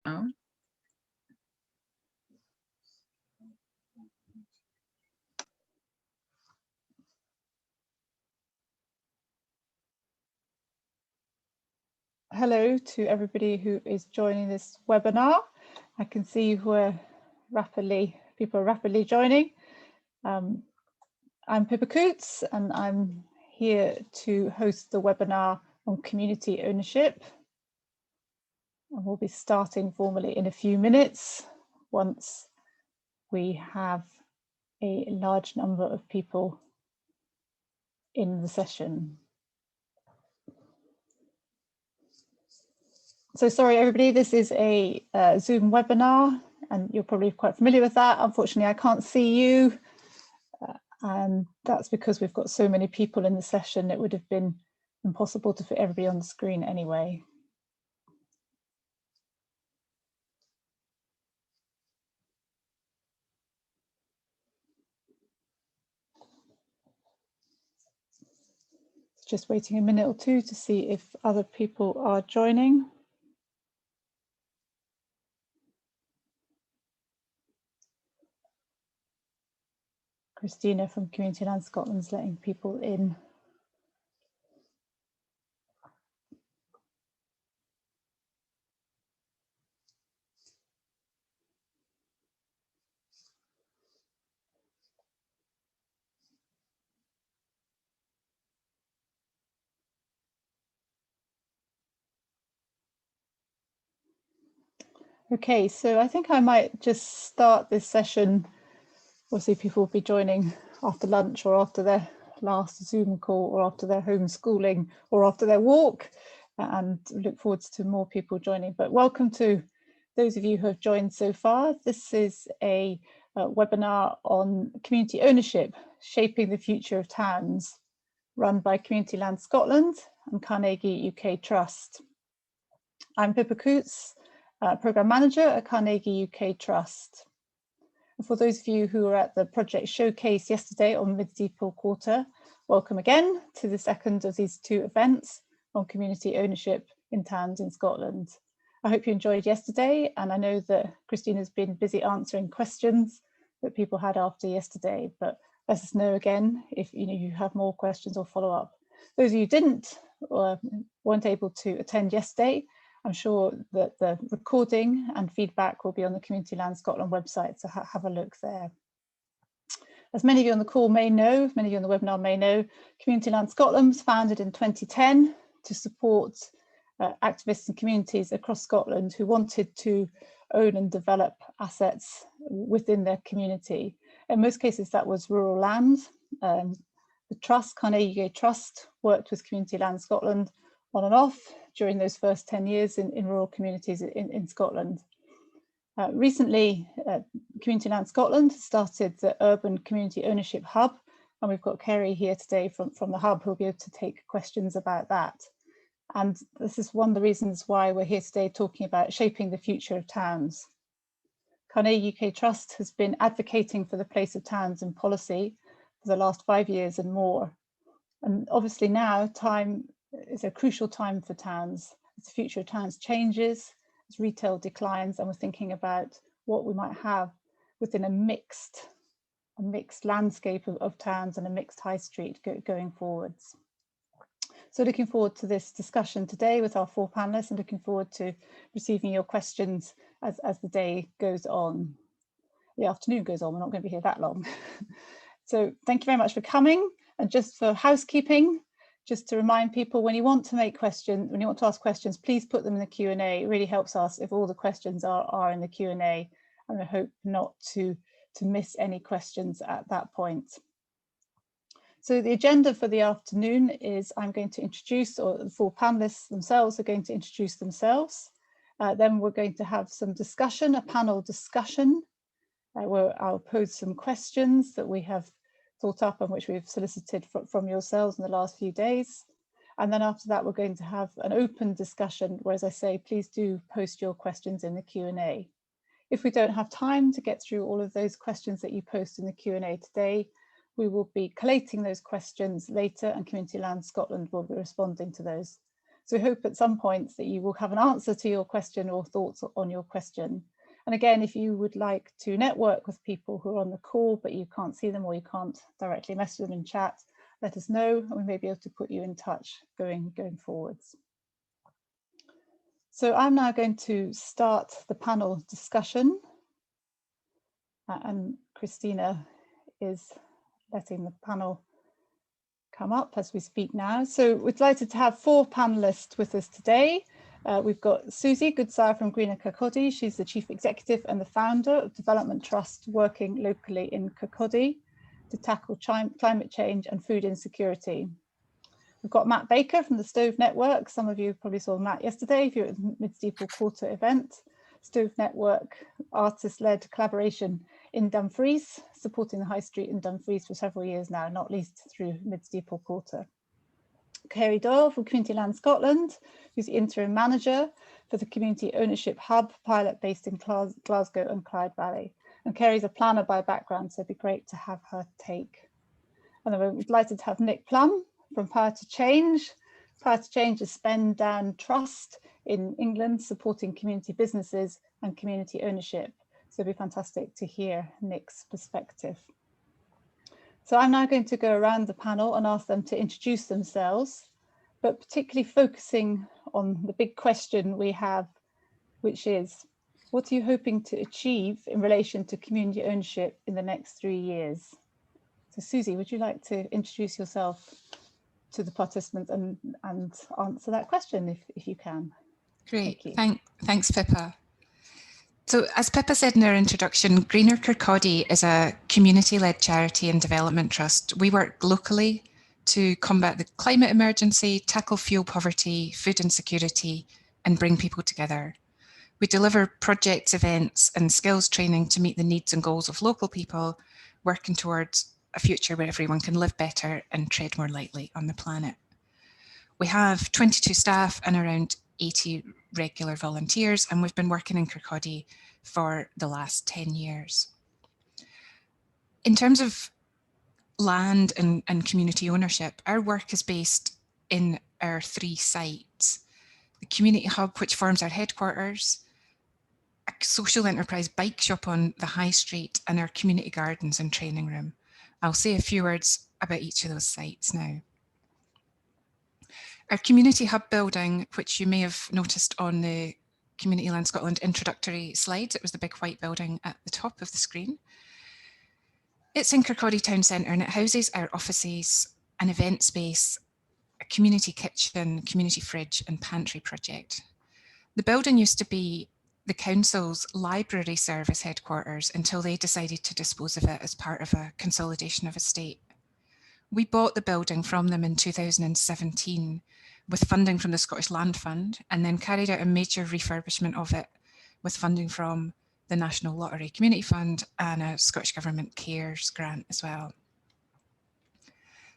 Oh. Hello to everybody who is joining this webinar. I can see people are rapidly joining. I'm Pippa Coutts and I'm here to host the webinar on community ownership. And we'll be starting formally in a few minutes once we have a large number of people in the session. So sorry everybody, this is a Zoom webinar and you're probably quite familiar with that. Unfortunately, I can't see you. And that's because we've got so many people in the session, it would have been impossible to fit everybody on the screen anyway. Just waiting a minute or two to see if other people are joining. Christina from Community Land Scotland's letting people in. Okay, so I think I might just start this session. Obviously people will be joining after lunch or after their last Zoom call or after their homeschooling or after their walk, and look forward to more people joining. But welcome to those of you who have joined so far. This is a webinar on community ownership, shaping the future of towns, run by Community Land Scotland and Carnegie UK Trust. I'm Pippa Coutts, Programme Manager at Carnegie UK Trust. And for those of you who were at the project showcase yesterday on Mid-Steeple Quarter, welcome again to the second of these two events on community ownership in towns in Scotland. I hope you enjoyed yesterday, and I know that Christina's been busy answering questions that people had after yesterday, but let us know again if you have more questions or follow up. Those of you who didn't or weren't able to attend yesterday, I'm sure that the recording and feedback will be on the Community Land Scotland website, so have a look there. As many of you on the call may know, many of you on the webinar may know, Community Land Scotland was founded in 2010 to support activists and communities across Scotland who wanted to own and develop assets within their community. In most cases that was rural land. The Trust, Carnegie UK Trust, worked with Community Land Scotland on and off during those first 10 years in rural communities in Scotland. Recently, Community Land Scotland started the Urban Community Ownership Hub, and we've got Kerry here today from the Hub who'll be able to take questions about that. And this is one of the reasons why we're here today talking about shaping the future of towns. Carnegie UK Trust has been advocating for the place of towns in policy for the last 5 years and more. And obviously now time is a crucial time for towns. As the future of towns changes, as retail declines, and we're thinking about what we might have within a mixed landscape of towns and a mixed high street going forwards. So looking forward to this discussion today with our four panelists, and looking forward to receiving your questions as the day goes on. The afternoon goes on, we're not going to be here that long. So thank you very much for coming. And just for housekeeping, just to remind people, when you want to ask questions, please put them in the Q&A. It really helps us if all the questions are in the Q&A, and I hope not to miss any questions at that point. So the agenda for the afternoon is I'm going to introduce, or the four panelists themselves are going to introduce themselves. Then we're going to have some discussion, a panel discussion, where I'll pose some questions that we have thought up and which we've solicited from yourselves in the last few days. And then after that, we're going to have an open discussion where, as I say, please do post your questions in the Q&A. If we don't have time to get through all of those questions that you post in the Q&A today, we will be collating those questions later, and Community Land Scotland will be responding to those. So we hope at some point that you will have an answer to your question or thoughts on your question. And again, if you would like to network with people who are on the call, but you can't see them or you can't directly message them in chat, let us know and we may be able to put you in touch going forwards. So I'm now going to start the panel discussion, and Christina is letting the panel come up as we speak now. So we're delighted to have 4 panelists with us today. We've got Suzy Goodsir from Greener Kirkcaldy. She's the Chief Executive and the founder of Development Trust, working locally in Kirkcaldy to tackle climate change and food insecurity. We've got Matt Baker from the Stove Network. Some of you probably saw Matt yesterday if you're at the Mid-Steeple Quarter event. Stove Network, artist-led collaboration in Dumfries, supporting the High Street in Dumfries for several years now, not least through Mid-Steeple Quarter. Kerry Doyle from Community Land Scotland, who's the interim manager for the Community Ownership Hub pilot based in Glasgow and Clyde Valley. And Kerry's a planner by background, so it'd be great to have her take. And then we're delighted to have Nick Plumb from Power to Change. Power to Change is spend down trust in England, supporting community businesses and community ownership. So it'd be fantastic to hear Nick's perspective. So I'm now going to go around the panel and ask them to introduce themselves, but particularly focusing on the big question we have, which is, what are you hoping to achieve in relation to community ownership in the next 3 years? So Suzy, would you like to introduce yourself to the participants and answer that question if you can? Great, thanks Pippa. So as Pippa said in her introduction, Greener Kirkcaldy is a community-led charity and development trust. We work locally to combat the climate emergency, tackle fuel poverty, food insecurity, and bring people together. We deliver projects, events, and skills training to meet the needs and goals of local people, working towards a future where everyone can live better and tread more lightly on the planet. We have 22 staff and around 80 regular volunteers, and we've been working in Kirkcaldy for the last 10 years. In terms of land and community ownership, our work is based in our 3 sites. The community hub, which forms our headquarters, a social enterprise bike shop on the high street, and our community gardens and training room. I'll say a few words about each of those sites now. Our community hub building, which you may have noticed on the Community Land Scotland introductory slides, it was the big white building at the top of the screen. It's in Kirkcaldy Town Centre and it houses our offices, an event space, a community kitchen, community fridge and pantry project. The building used to be the council's library service headquarters until they decided to dispose of it as part of a consolidation of estate. We bought the building from them in 2017 with funding from the Scottish Land Fund, and then carried out a major refurbishment of it with funding from the National Lottery Community Fund and a Scottish Government CARES grant as well.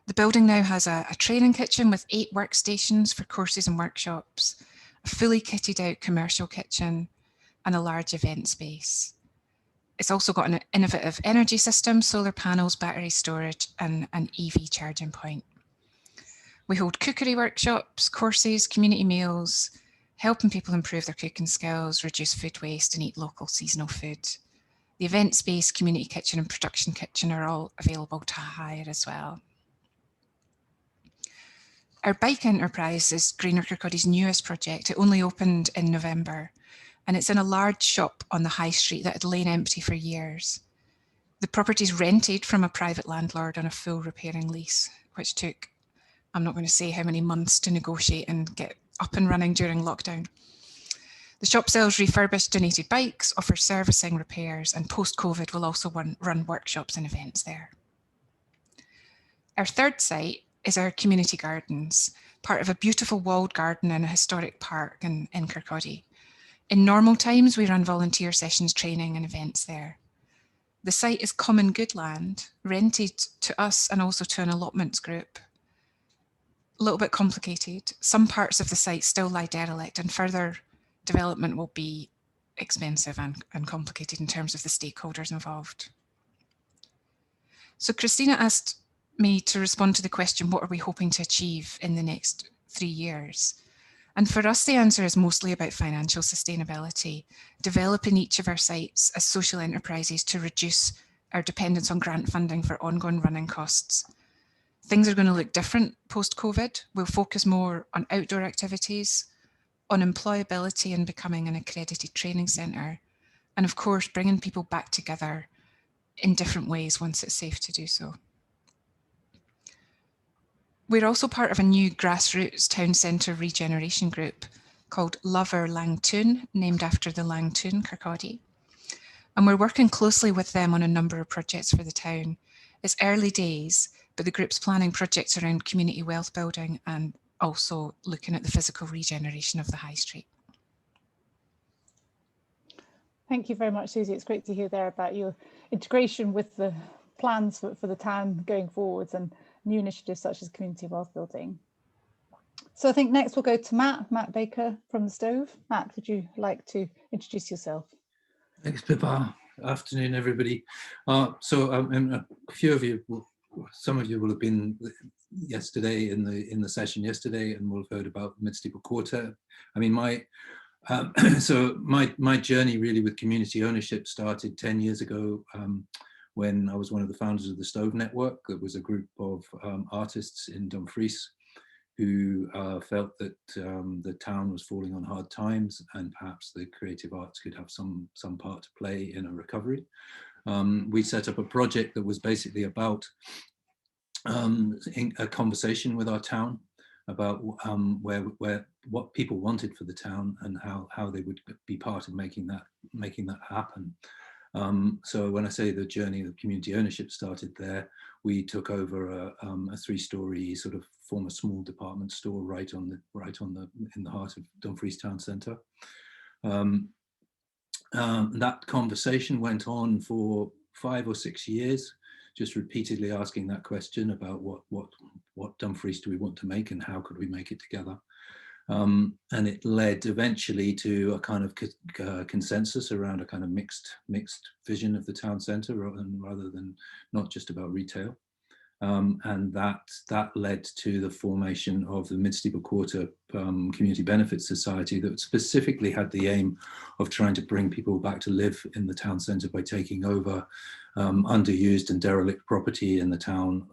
The building now has a training kitchen with 8 workstations for courses and workshops, a fully kitted out commercial kitchen, and a large event space. It's also got an innovative energy system, solar panels, battery storage, and an EV charging point. We hold cookery workshops, courses, community meals, helping people improve their cooking skills, reduce food waste, and eat local seasonal food. The event space, community kitchen, and production kitchen are all available to hire as well. Our bike enterprise is Greener Kirkcaldy's newest project. It only opened in November, and it's in a large shop on the high street that had lain empty for years. The property is rented from a private landlord on a full repairing lease, which took, I'm not going to say how many months to negotiate and get up and running during lockdown. The shop sells refurbished donated bikes, offers servicing, repairs, and post-COVID will also run workshops and events there. Our third site is our community gardens, part of a beautiful walled garden in a historic park in Kirkcaldy. In normal times, we run volunteer sessions, training and events there. The site is common good land, rented to us and also to an allotments group. A little bit complicated. Some parts of the site still lie derelict and further development will be expensive and complicated in terms of the stakeholders involved. So Christina asked me to respond to the question, what are we hoping to achieve in the next 3 years? And for us, the answer is mostly about financial sustainability, developing each of our sites as social enterprises to reduce our dependence on grant funding for ongoing running costs. Things are going to look different post-COVID. We'll focus more on outdoor activities, on employability and becoming an accredited training centre, and of course, bringing people back together in different ways once it's safe to do so. We're also part of a new grassroots town centre regeneration group called Lover Langtoon, named after the Langtoon, Kirkcaldy. And we're working closely with them on a number of projects for the town. It's early days, but the group's planning projects around community wealth building and also looking at the physical regeneration of the high street. Thank you very much, Suzy. It's great to hear there about your integration with the plans for the town going forwards and new initiatives such as community wealth building. So I think next we'll go to Matt Baker from The Stove. Matt, would you like to introduce yourself? Thanks, Pippa. Afternoon, everybody. A few of you, some of you will have been yesterday in the session yesterday and will have heard about Mid-Steeple Quarter. I mean, my journey really with community ownership started 10 years ago when I was one of the founders of the Stove Network. That was a group of artists in Dumfries who felt that the town was falling on hard times and perhaps the creative arts could have some part to play in a recovery. We set up a project that was basically about a conversation with our town about what people wanted for the town and how they would be part of making that happen. So when I say the journey of community ownership started there, we took over a 3-storey sort of former small department store right in the heart of Dumfries town centre. That conversation went on for 5 or 6 years, just repeatedly asking that question about what Dumfries do we want to make and how could we make it together. And it led eventually to a kind of consensus around a kind of mixed vision of the town centre, rather than not just about retail. And that led to the formation of the Mid-Steeple Quarter Community Benefit Society that specifically had the aim of trying to bring people back to live in the town centre by taking over underused and derelict property in the town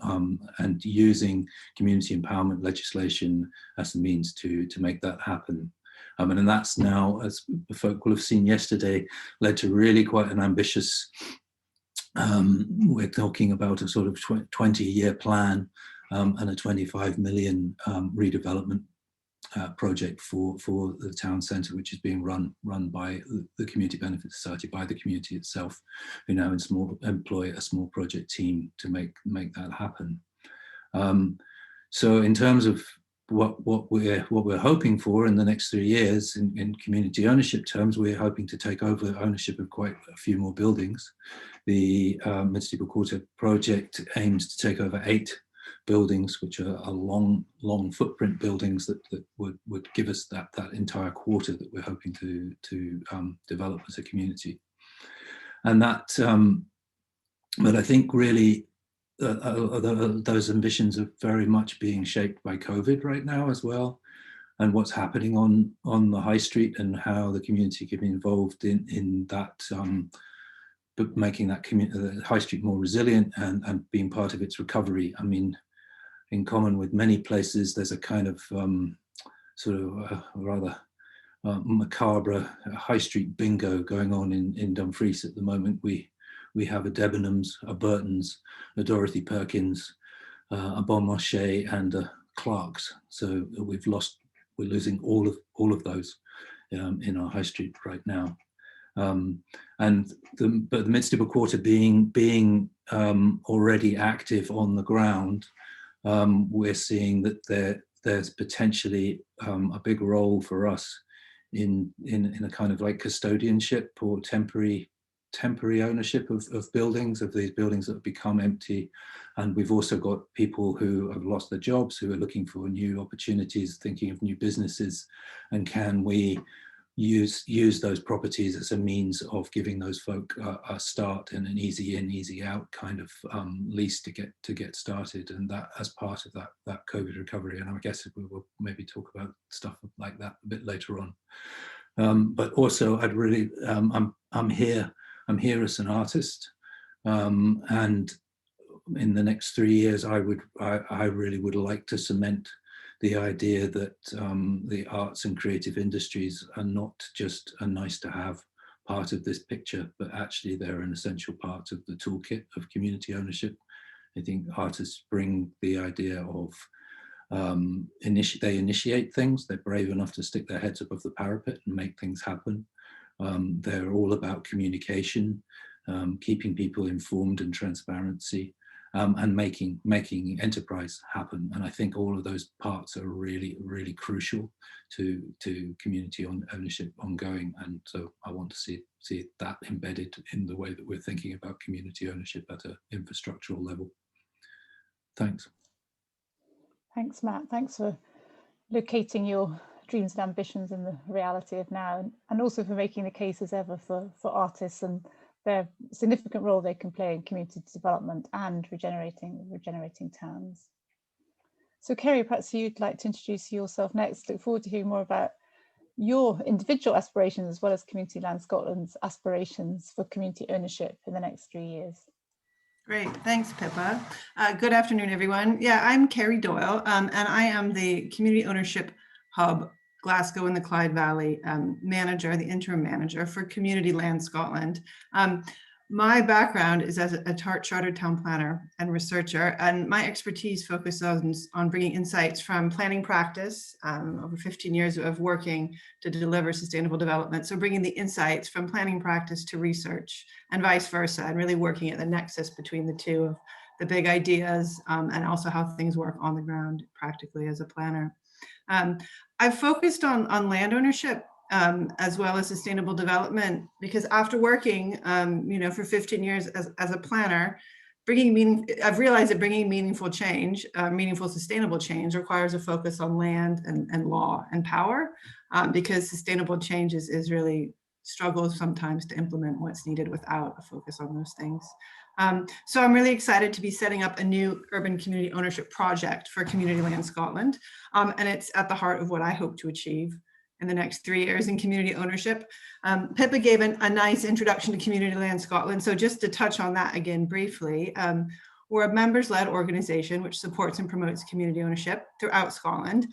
and using community empowerment legislation as a means to make that happen. And that's now, as folk will have seen yesterday, led to really quite an ambitious we're talking about a sort of 20-year plan and a 25 million redevelopment project for the town centre, which is being run by the Community Benefit Society, by the community itself, who now employ a small project team to make that happen. So in terms of what we're hoping for in the next 3 years in community ownership terms, we're hoping to take over ownership of quite a few more buildings. The Mid-Steeple Quarter project aims to take over 8 buildings, which are long footprint buildings that would give us that entire quarter that we're hoping to develop as a community. And that, but I think really those ambitions are very much being shaped by COVID right now as well, and what's happening on the high street and how the community can be involved in that, but making that the high street more resilient and being part of its recovery. I mean, in common with many places, there's a kind of sort of rather macabre high street bingo going on in Dumfries at the moment. We have a Debenhams, a Burton's, a Dorothy Perkins, a Bon Marché, and a Clark's. So we're losing all of those in our high street right now. But the Mid-Steeple Quarter being already active on the ground, we're seeing that there's potentially a big role for us in a kind of like custodianship or temporary ownership of buildings, of these buildings that have become empty. And we've also got people who have lost their jobs, who are looking for new opportunities, thinking of new businesses, and can we use those properties as a means of giving those folk a start in an easy in, easy out kind of lease to get started, and that as part of that COVID recovery. And I guess we will maybe talk about stuff like that a bit later on. But also, I'd really I'm here as an artist, and in the next 3 years, I really would like to cement the idea that the arts and creative industries are not just a nice to have part of this picture, but actually they're an essential part of the toolkit of community ownership. I think artists bring the idea of, they initiate things, they're brave enough to stick their heads above the parapet and make things happen. They're all about communication, keeping people informed and transparency. And making enterprise happen. And I think all of those parts are really, really crucial to community ownership ongoing. And so I want to see that embedded in the way that we're thinking about community ownership at an infrastructural level. Thanks. Thanks, Matt. Thanks for locating your dreams and ambitions in the reality of now, and also for making the case as ever for artists and their significant role they can play in community development and regenerating towns. So Kerry, perhaps you'd like to introduce yourself next. Look forward to hearing more about your individual aspirations as well as Community Land Scotland's aspirations for community ownership in the next 3 years. Great, thanks Pippa. Good afternoon everyone. Yeah, I'm Kerry Doyle and I am the Community Ownership Hub Glasgow and the Clyde Valley manager, the interim manager for Community Land Scotland. My background is as a chartered town planner and researcher, and my expertise focuses on bringing insights from planning practice, over 15 years of working to deliver sustainable development. So bringing the insights from planning practice to research and vice versa, and really working at the nexus between the two of the big ideas and also how things work on the ground practically as a planner. I've focused on land ownership as well as sustainable development because after working, for 15 years as a planner, I've realized that bringing meaningful change, meaningful sustainable change requires a focus on land and law and power because sustainable change is really struggles sometimes to implement what's needed without a focus on those things. So I'm really excited to be setting up a new urban community ownership project for Community Land Scotland. And it's at the heart of what I hope to achieve in the next 3 years in community ownership. Pippa gave a nice introduction to Community Land Scotland. So just to touch on that again briefly, we're a members-led organization which supports and promotes community ownership throughout Scotland.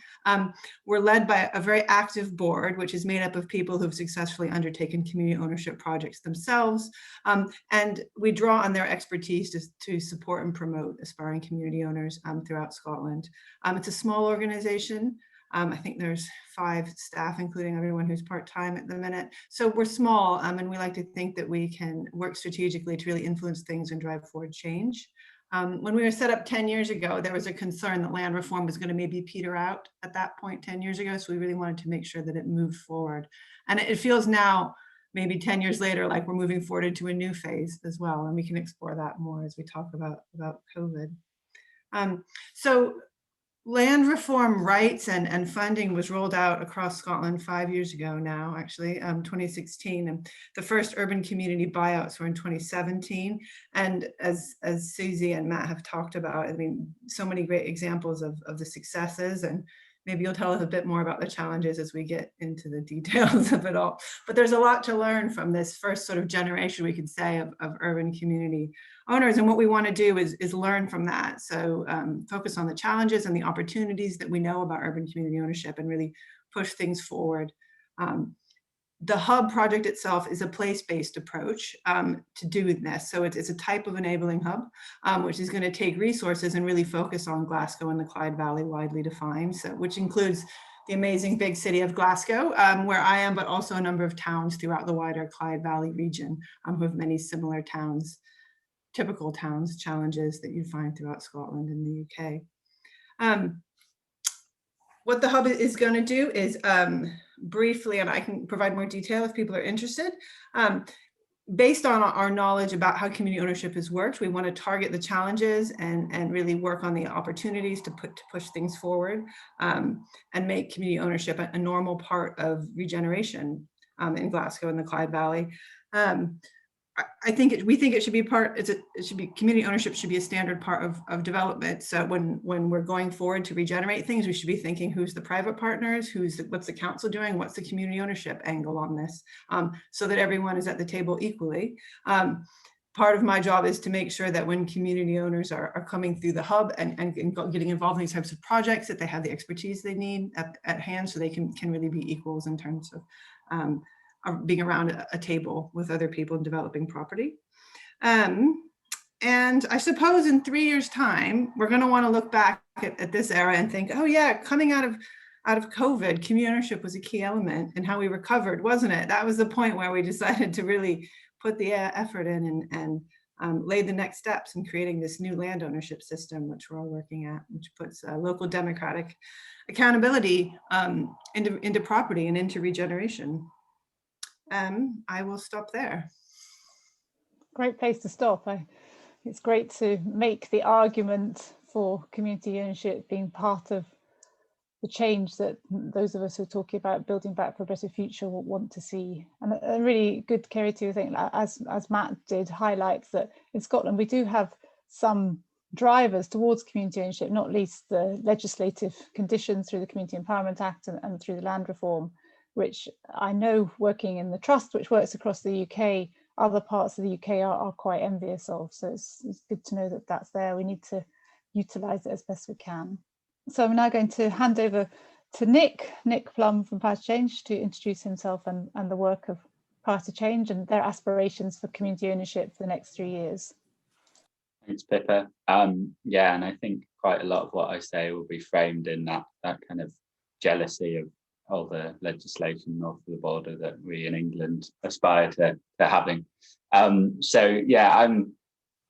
We're led by a very active board, which is made up of people who've successfully undertaken community ownership projects themselves. And we draw on their expertise to support and promote aspiring community owners throughout Scotland. It's a small organization. I think there's 5 staff, including everyone who's part-time at the minute. So we're small and we like to think that we can work strategically to really influence things and drive forward change. When we were set up 10 years ago, there was a concern that land reform was going to maybe peter out at that point 10 years ago. So we really wanted to make sure that it moved forward. And it feels now, maybe 10 years later, like we're moving forward into a new phase as well. And we can explore that more as we talk about COVID. So land reform rights and funding was rolled out across Scotland 5 years ago now, actually, 2016. And the first urban community buyouts were in 2017. And as Suzy and Matt have talked about, I mean, so many great examples of the successes, and maybe you'll tell us a bit more about the challenges as we get into the details of it all. But there's a lot to learn from this first sort of generation, we could say, of urban community owners. And what we want to do is learn from that. So focus on the challenges and the opportunities that we know about urban community ownership and really push things forward. The hub project itself is a place-based approach to do this. So it's a type of enabling hub, which is going to take resources and really focus on Glasgow and the Clyde Valley, widely defined, so, which includes the amazing big city of Glasgow, where I am, but also a number of towns throughout the wider Clyde Valley region who have many similar towns, typical towns, challenges that you find throughout Scotland and the UK. What the hub is going to do is briefly, and I can provide more detail if people are interested. Based on our knowledge about how community ownership has worked, we want to target the challenges and really work on the opportunities to push things forward and make community ownership a normal part of regeneration in Glasgow and the Clyde Valley. I think we think it should be part. It should be community ownership should be a standard part of development. So when we're going forward to regenerate things, we should be thinking who's the private partners, what's the council doing, what's the community ownership angle on this, so that everyone is at the table equally. Part of my job is to make sure that when community owners are coming through the hub and getting involved in these types of projects, that they have the expertise they need at hand, so they can really be equals in terms of being around a table with other people in developing property. And I suppose in 3 years' time, we're going to want to look back at this era and think, oh yeah, coming out of COVID, community ownership was a key element in how we recovered, wasn't it? That was the point where we decided to really put the effort in and lay the next steps in creating this new land ownership system, which we're all working at, which puts local democratic accountability into property and into regeneration. I will stop there. Great place to stop. It's great to make the argument for community ownership being part of the change that those of us who are talking about building back a progressive future will want to see. And a really good, Kerry, too, I think, as Matt did highlight, that in Scotland we do have some drivers towards community ownership, not least the legislative conditions through the Community Empowerment Act and through the land reform, which I know, working in the trust, which works across the UK, other parts of the UK are quite envious of. So it's good to know that that's there. We need to utilise it as best we can. So I'm now going to hand over to Nick Plumb from Power to Change to introduce himself and the work of Power to Change and their aspirations for community ownership for the next 3 years. Thanks, Pippa. Yeah, and I think quite a lot of what I say will be framed in that kind of jealousy of all the legislation north of the border that we in England aspire to having. So yeah, I'm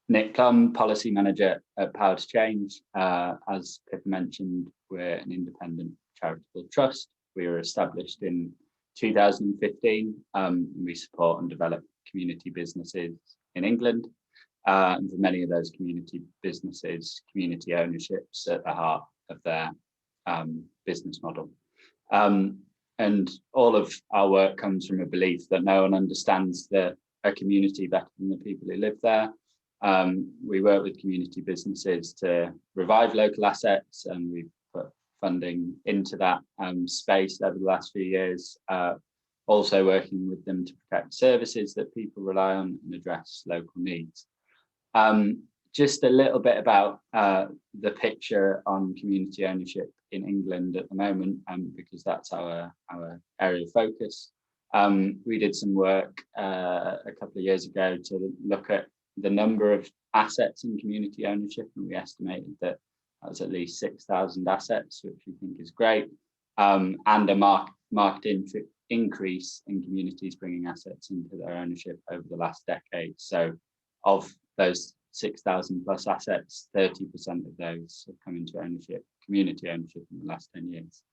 Nick Plumb, Policy Manager at Power to Change. As Pippa mentioned, we're an independent charitable trust. We were established in 2015. We support and develop community businesses in England. And for many of those community businesses, community ownership's at the heart of their business model. And all of our work comes from a belief that no one understands a community better than the people who live there. We work with community businesses to revive local assets, and we've put funding into that space over the last few years. Also working with them to protect services that people rely on and address local needs. Just a little bit about the picture on community ownership in England at the moment, because that's our area of focus. We did some work a couple of years ago to look at the number of assets in community ownership, and we estimated that was at least 6,000 assets, which we think is great, and a marked increase in communities bringing assets into their ownership over the last decade. So of those 6,000 plus assets, 30% of those have come into community ownership in the last 10 years.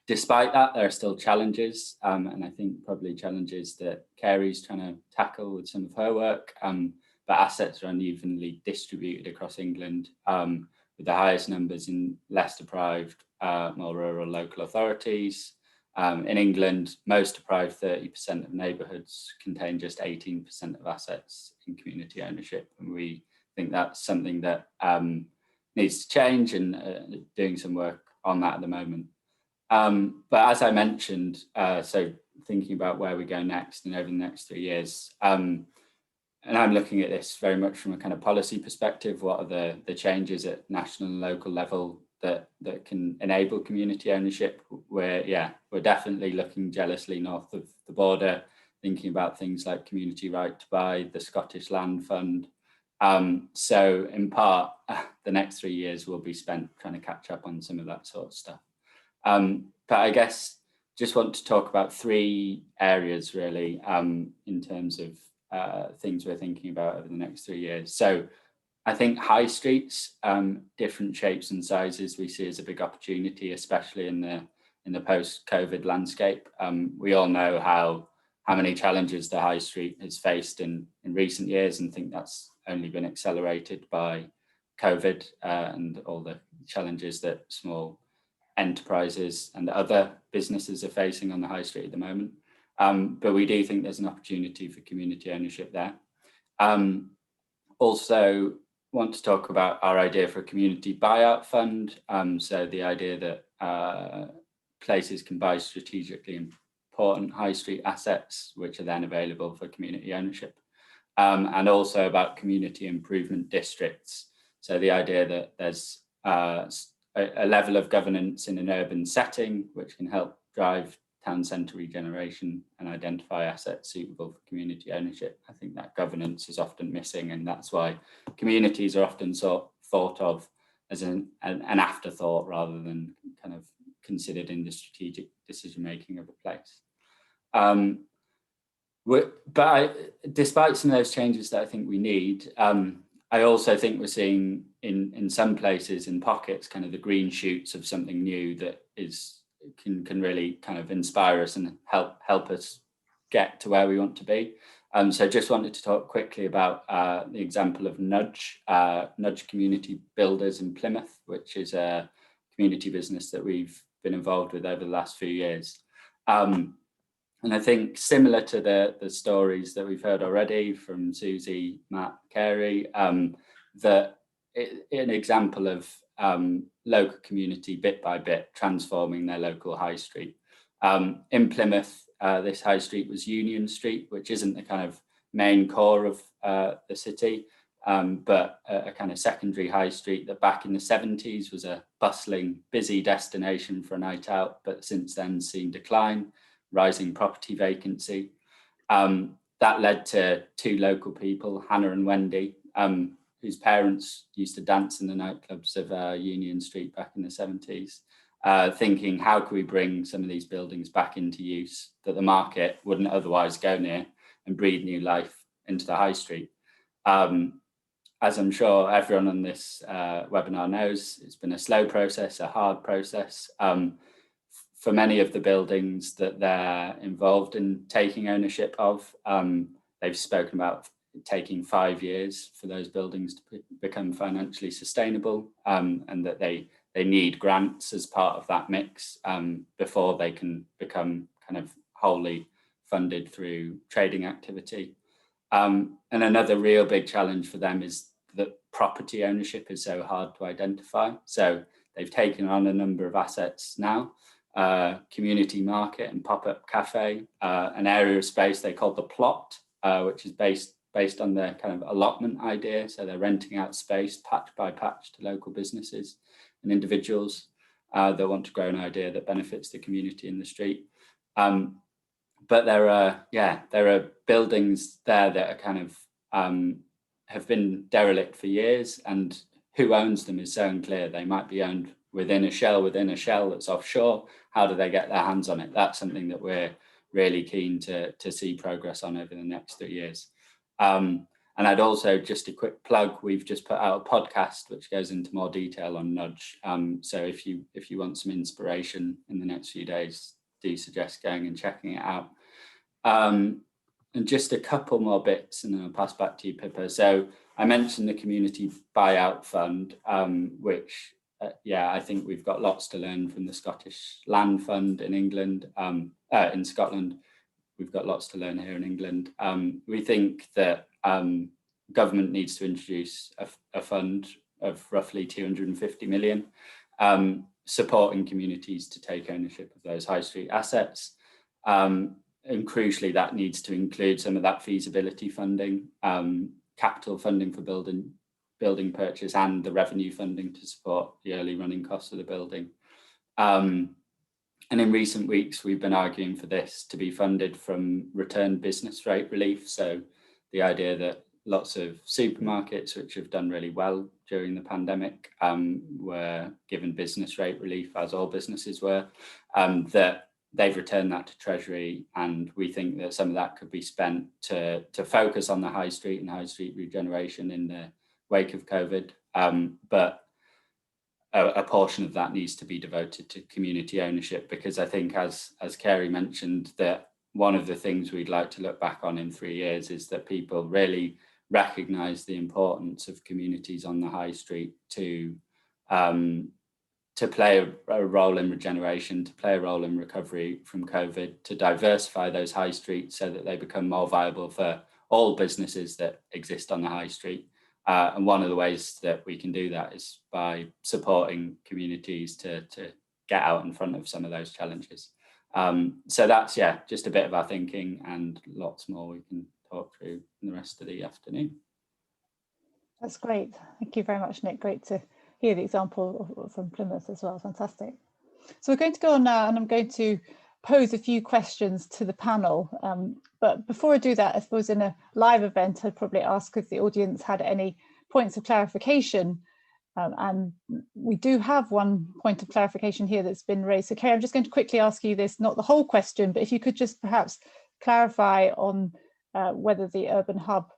Despite that, there are still challenges, and I think probably challenges that Kerry's trying to tackle with some of her work, but assets are unevenly distributed across England, with the highest numbers in less deprived, more rural local authorities. In England, most deprived 30% of neighbourhoods contain just 18% of assets in community ownership, and we think that's something that needs to change, and doing some work on that at the moment. But as I mentioned, so thinking about where we go next and over the next 3 years, and I'm looking at this very much from a kind of policy perspective. What are the changes at national and local level that can enable community ownership? We're definitely looking jealously north of the border, thinking about things like community right to buy, the Scottish Land Fund. So in part, the next 3 years will be spent trying to catch up on some of that sort of stuff. But I guess just want to talk about 3 areas really, in terms of things we're thinking about over the next 3 years. So I think high streets, different shapes and sizes, we see as a big opportunity, especially in the post-COVID landscape. We all know how many challenges the high street has faced in recent years, and think that's only been accelerated by COVID and all the challenges that small enterprises and other businesses are facing on the high street at the moment. But we do think there's an opportunity for community ownership there. Also want to talk about our idea for a community buyout fund. So the idea that places can buy strategically important high street assets, which are then available for community ownership. And also about community improvement districts. So the idea that there's a level of governance in an urban setting, which can help drive town centre regeneration and identify assets suitable for community ownership. I think that governance is often missing, and that's why communities are often thought of as an afterthought rather than kind of considered in the strategic decision making of a place. Despite some of those changes that I think we need, I also think we're seeing in some places, in pockets, kind of the green shoots of something new that can really kind of inspire us and help us get to where we want to be. So just wanted to talk quickly about the example of Nudge Community Builders in Plymouth, which is a community business that we've been involved with over the last few years. And I think similar to the stories that we've heard already from Suzy, Matt, Kerry, that an example of local community bit by bit transforming their local high street. In Plymouth, this high street was Union Street, which isn't the kind of main core of the city, but a kind of secondary high street that back in the 70s was a bustling, busy destination for a night out, but since then seen decline, rising property vacancy. That led to two local people, Hannah and Wendy, whose parents used to dance in the nightclubs of Union Street back in the 70s, thinking, how can we bring some of these buildings back into use that the market wouldn't otherwise go near and breathe new life into the high street? As I'm sure everyone on this webinar knows, it's been a slow process, a hard process. For many of the buildings that they're involved in taking ownership of, they've spoken about taking 5 years for those buildings to become financially sustainable, and that they need grants as part of that mix before they can become kind of wholly funded through trading activity. And another real big challenge for them is that property ownership is so hard to identify. So they've taken on a number of assets now, community market and pop-up cafe, an area of space they call the plot, which is based on their kind of allotment idea. So they're renting out space patch by patch to local businesses and individuals that want to grow an idea that benefits the community in the street. But there are buildings there that are kind of have been derelict for years, and who owns them is so unclear. They might be owned within a shell that's offshore. How do they get their hands on it? That's something that we're really keen to see progress on over the next 3 years. And I'd also, just a quick plug, we've just put out a podcast which goes into more detail on Nudge. So if you want some inspiration in the next few days, do suggest going and checking it out. And just a couple more bits and then I'll pass back to you, Pippa. So I mentioned the Community Buyout Fund, which I think we've got lots to learn from the Scottish Land Fund in England, in Scotland. We've got lots to learn here in England. We think that government needs to introduce a fund of roughly 250 million, supporting communities to take ownership of those high street assets. And crucially, that needs to include some of that feasibility funding, capital funding for building purchase, and the revenue funding to support the early running costs of the building. And in recent weeks, we've been arguing for this to be funded from return business rate relief. So the idea that lots of supermarkets, which have done really well during the pandemic, were given business rate relief, as all businesses were, that they've returned that to Treasury, and we think that some of that could be spent to focus on the high street and high street regeneration in the wake of COVID. But a portion of that needs to be devoted to community ownership, because I think, as Kerry mentioned, that one of the things we'd like to look back on in 3 years is that people really recognise the importance of communities on the high street to to play a role in regeneration, to play a role in recovery from COVID, to diversify those high streets so that they become more viable for all businesses that exist on the high street. And one of the ways that we can do that is by supporting communities to get out in front of some of those challenges. So that's, yeah, just a bit of our thinking, and lots more we can talk through in the rest of the afternoon. That's great. Thank you very much, Nick. Great to hear the example from Plymouth as well. Fantastic. So we're going to go on now, and I'm going to pose a few questions to the panel. But before I do that, I suppose in a live event, I'd probably ask if the audience had any points of clarification. And we do have one point of clarification here that's been raised. So Kerry, I'm just going to quickly ask you this, not the whole question, but if you could just perhaps clarify on whether the urban hub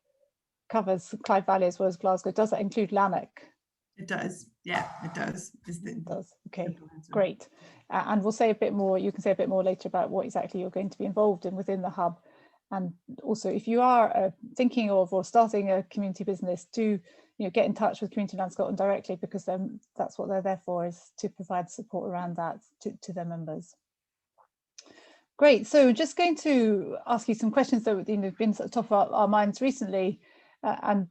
covers Clyde Valley as well as Glasgow. Does that include Lanark? It does. Yeah, it does. It does. Okay, great. And we'll say a bit more, you can say a bit more later about what exactly you're going to be involved in within the hub. And also, if you are thinking of or starting a community business, do get in touch with Community Land Scotland directly, because then that's what they're there for, is to provide support around that to their members. Great. So just going to ask you some questions that have been sort of top of our minds recently. And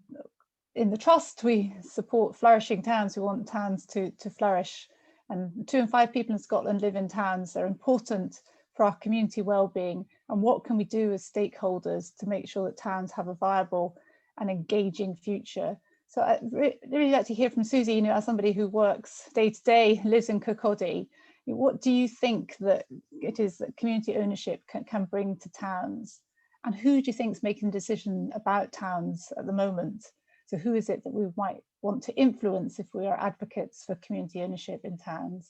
in the Trust, we support flourishing towns. We want towns to flourish. And 2 in 5 people in Scotland live in towns. They're important for our community well-being. And what can we do as stakeholders to make sure that towns have a viable and engaging future? So I'd really like to hear from Suzy, as somebody who works day to day, lives in Kirkcaldy. What do you think that it is that community ownership can bring to towns? And who do you think is making the decision about towns at the moment? So who is it that we might want to influence if we are advocates for community ownership in towns?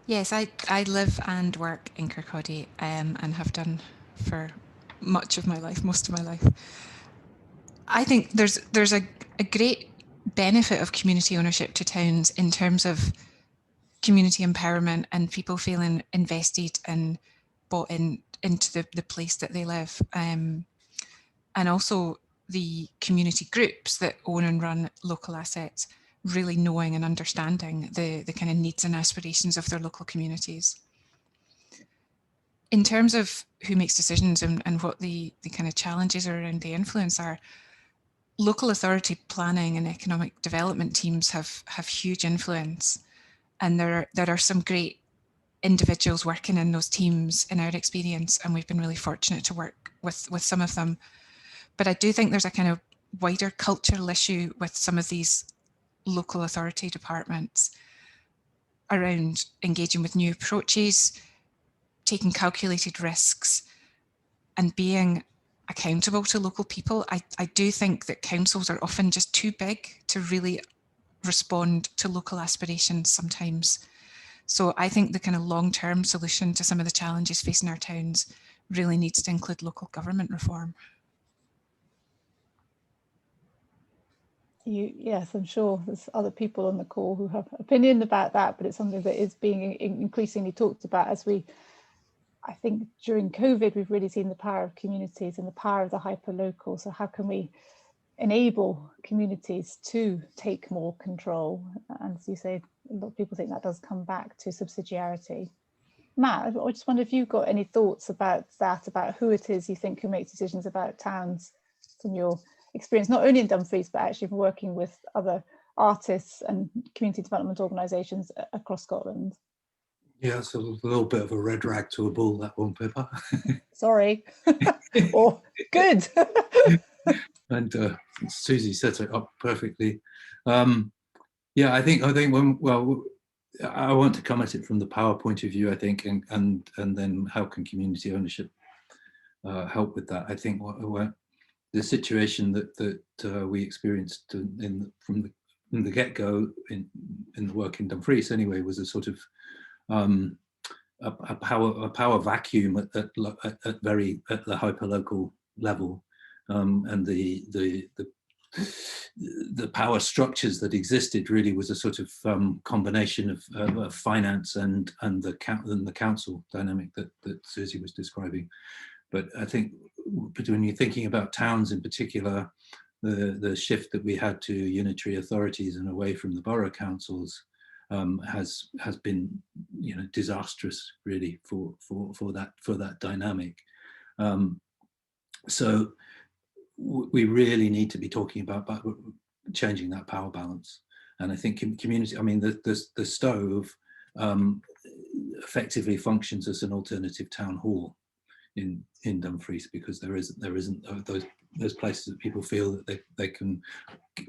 Yes, I live and work in Kirkcaldy and have done for much of my life, most of my life. I think there's a great benefit of community ownership to towns in terms of community empowerment and people feeling invested and bought into the place that they live. And also the community groups that own and run local assets really knowing and understanding the kind of needs and aspirations of their local communities. In terms of who makes decisions and what the kind of challenges around the influence are, local authority planning and economic development teams have huge influence. And there are some great individuals working in those teams in our experience, and we've been really fortunate to work with some of them. But I do think there's a kind of wider cultural issue with some of these local authority departments around engaging with new approaches, taking calculated risks, and being accountable to local people. I do think that councils are often just too big to really respond to local aspirations sometimes. So I think the kind of long-term solution to some of the challenges facing our towns really needs to include local government reform. Yes, I'm sure there's other people on the call who have opinion about that, but it's something that is being increasingly talked about as I think during COVID, we've really seen the power of communities and the power of the hyper-local. So how can we enable communities to take more control? And as you say, a lot of people think that does come back to subsidiarity. Matt, I just wonder if you've got any thoughts about that, about who it is you think who makes decisions about towns from your experience, not only in Dumfries, but actually from working with other artists and community development organisations across Scotland. Yeah, it's a little bit of a red rag to a bull, that one, Pippa. Sorry. Or good. And Suzy set it up perfectly. Yeah, I think when, well, I want to come at it from the power point of view, I think, and then how can community ownership help with that? I think the situation that we experienced from the get-go in the work in Dumfries anyway was a sort of a power vacuum at the hyper-local level, and the power structures that existed really was a sort of combination of finance and the council dynamic that Suzy was describing. But I think when you're thinking about towns in particular, the shift that we had to unitary authorities and away from the borough councils has been, you know, disastrous really for that dynamic. So we really need to be talking about changing that power balance. And I think in community, I mean, the Stove effectively functions as an alternative town hall in Dumfries, because there isn't those places that people feel that they can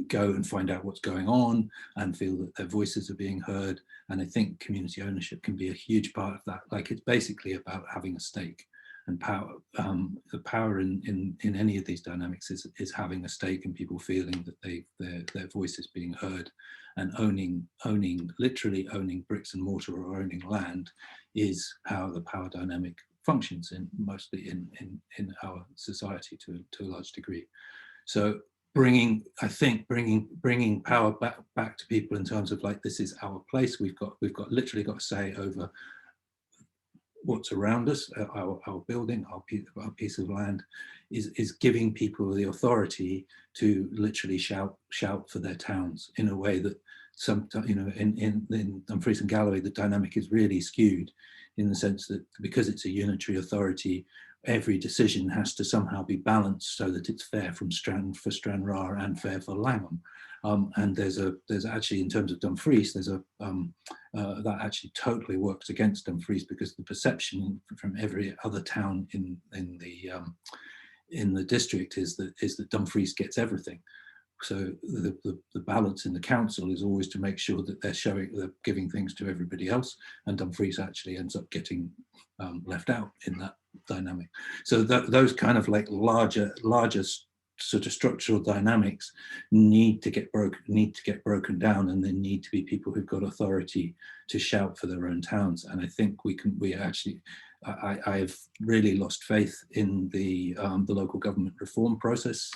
go and find out what's going on and feel that their voices are being heard. And I think community ownership can be a huge part of that. Like, it's basically about having a stake and power. The power in any of these dynamics is having a stake and people feeling that their voice is being heard, and literally owning bricks and mortar or owning land is how the power dynamic functions mostly in our society to a large degree. So bringing power back to people in terms of, like, this is our place. We've literally got a say over what's around us, our building, our piece of land, is giving people the authority to literally shout for their towns in a way that sometimes, you know, in Dumfries and Galloway, the dynamic is really skewed, in the sense that because it's a unitary authority, every decision has to somehow be balanced so that it's fair for Stranraer and fair for Langham. And there's actually, in terms of Dumfries, that actually totally works against Dumfries, because the perception from every other town in the district is that Dumfries gets everything. So the balance in the council is always to make sure that they're giving things to everybody else, and Dumfries actually ends up getting left out in that dynamic. So those kind of like larger sort of structural dynamics need to get broken down, and there need to be people who've got authority to shout for their own towns. And I think I've really lost faith in the local government reform process.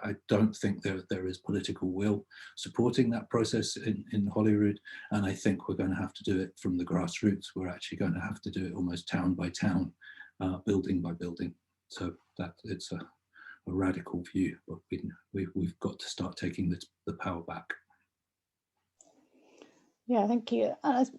I don't think there is political will supporting that process in Holyrood, and I think we're going to have to do it from the grassroots. We're actually going to have to do it almost town by town, building by building. So that it's a radical view, but we've got to start taking the power back. Yeah, thank you. And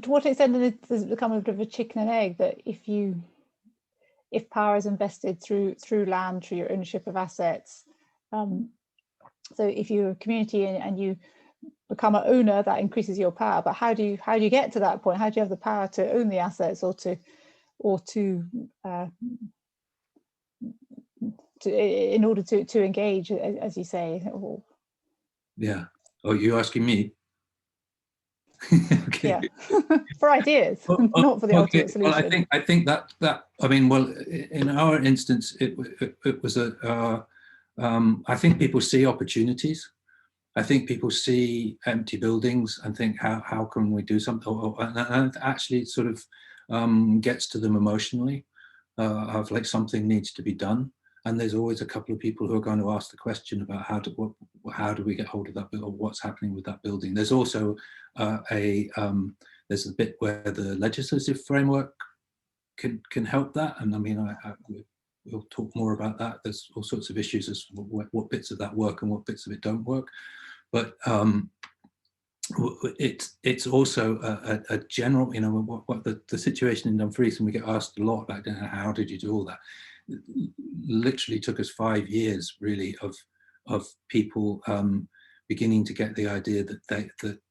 to what extent does it become a bit of a chicken and egg, that if power is invested through land, through your ownership of assets, so if you're a community and you become an owner, that increases your power. But how do you get to that point? How do you have the power to own the assets, or to in order to engage, as you say? Yeah. Oh, you're asking me? Okay. Yeah. For ideas, not for the ultimate solution. Well, I think that I mean, well, in our instance, it was I think people see opportunities. I think people see empty buildings and think, how can we do something? And actually, it sort of gets to them emotionally, of like something needs to be done. And there's always a couple of people who are going to ask the question about how do we get hold of that, or what's happening with that building. There's also there's a bit where the legislative framework can help that, and I mean we'll talk more about that. There's all sorts of issues as what bits of that work and what bits of it don't work, but it's also a general, you know, what the situation in Dumfries, and we get asked a lot about how did you do all that. It literally took us 5 years really of people beginning to get the idea that